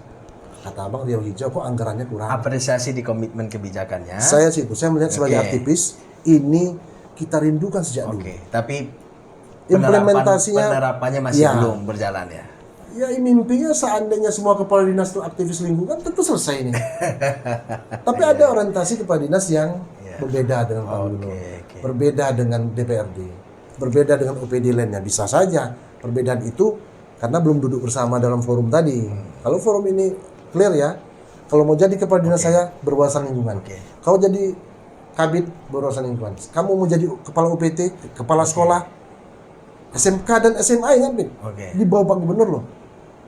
Kata abang Riau Hijau kok anggarannya kurang. Apresiasi di komitmen kebijakannya. Saya melihat sebagai aktivis, ini kita rindukan sejak dulu. Oke, tapi Implementasinya penerapannya masih ya. belum berjalan ya. Ya mimpinya seandainya semua kepala dinas itu aktivis lingkungan tentu selesai ini. Tapi ada orientasi kepala dinas yang berbeda dengan Pak Gubernur, berbeda dengan DPRD, berbeda dengan OPD lainnya. Bisa saja perbedaan itu karena belum duduk bersama dalam forum tadi. Kalau forum ini clear ya, kalau mau jadi kepala dinas saya berwawasan lingkungan. Kau jadi kabid berwawasan lingkungan. Kamu mau jadi kepala UPT, kepala sekolah, SMK dan SMA ingat Bin? Di bawah Pak Gubernur loh.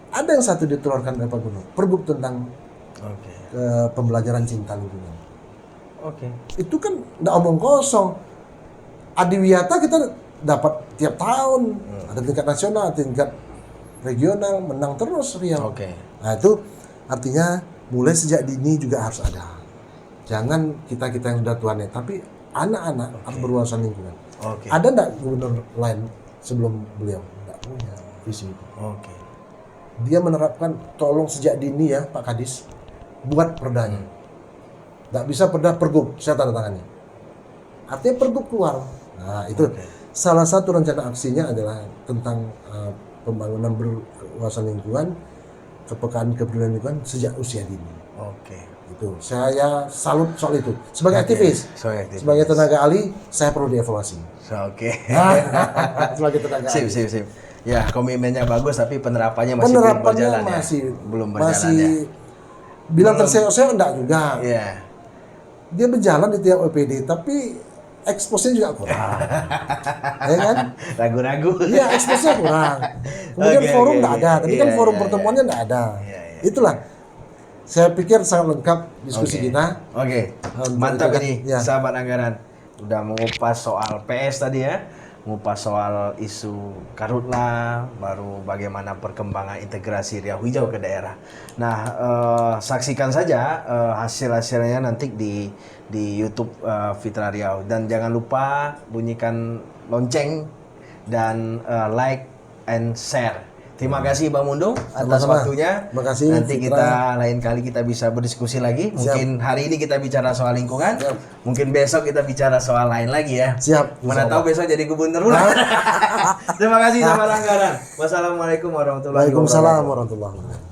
Ada yang satu dikeluarkan oleh Pak Gubernur, pergub tentang pembelajaran cinta lingkungan. Itu kan nggak omong kosong. Adiwiyata kita dapat tiap tahun, ada tingkat nasional, tingkat regional, menang terus Riau. Nah itu artinya mulai sejak dini juga harus ada. Jangan kita yang sudah tuanya, tapi anak-anak harus berwawasan lingkungan. Ada nggak gubernur lain sebelum beliau? Nggak punya visi itu. Dia menerapkan tolong sejak dini ya Pak Kadis, buat perdanya. Nggak bisa perda, pergub, saya tanda tangannya. Artinya pergub keluar. Nah itu salah satu rencana aksinya adalah tentang pembangunan berwawasan lingkungan, kepekaan kepedulian lingkungan sejak usia dini. Itu saya salut soal itu. Sebagai aktivis, sebagai tenaga ahli, saya perlu dievaluasi. Sebagai tenaga ahli. Sip. Ya, komitmennya bagus tapi penerapannya masih belum berjalan ya. Belum berjalan ya. Bilang terseok-seok enggak juga. Iya. Dia berjalan di tiap OPD tapi eksposnya juga kurang. Ya kan? Ragu-ragu. Iya, eksposnya kurang. Kemudian forum enggak ada. Tadi kan forum pertemuannya enggak ada. Itulah. Saya pikir sangat lengkap diskusi kita. Mantap ini, sahabat anggaran. Udah mengupas soal PS tadi ya. Mengupas soal isu Karhutla, baru bagaimana perkembangan integrasi Riau Hijau ke daerah. Nah, saksikan saja hasil-hasilnya nanti di YouTube Fitra Riau. Dan jangan lupa bunyikan lonceng dan like and share. Terima kasih Bang Mundung atas waktunya. Makasih. Nanti kita lain kali kita bisa berdiskusi lagi. Mungkin hari ini kita bicara soal lingkungan. Mungkin besok kita bicara soal lain lagi ya. Mana tahu besok jadi gubernur. Terima kasih sama anggaran. Wassalamualaikum warahmatullahi wabarakatuh. Waalaikumsalam warahmatullahi wabarakatuh.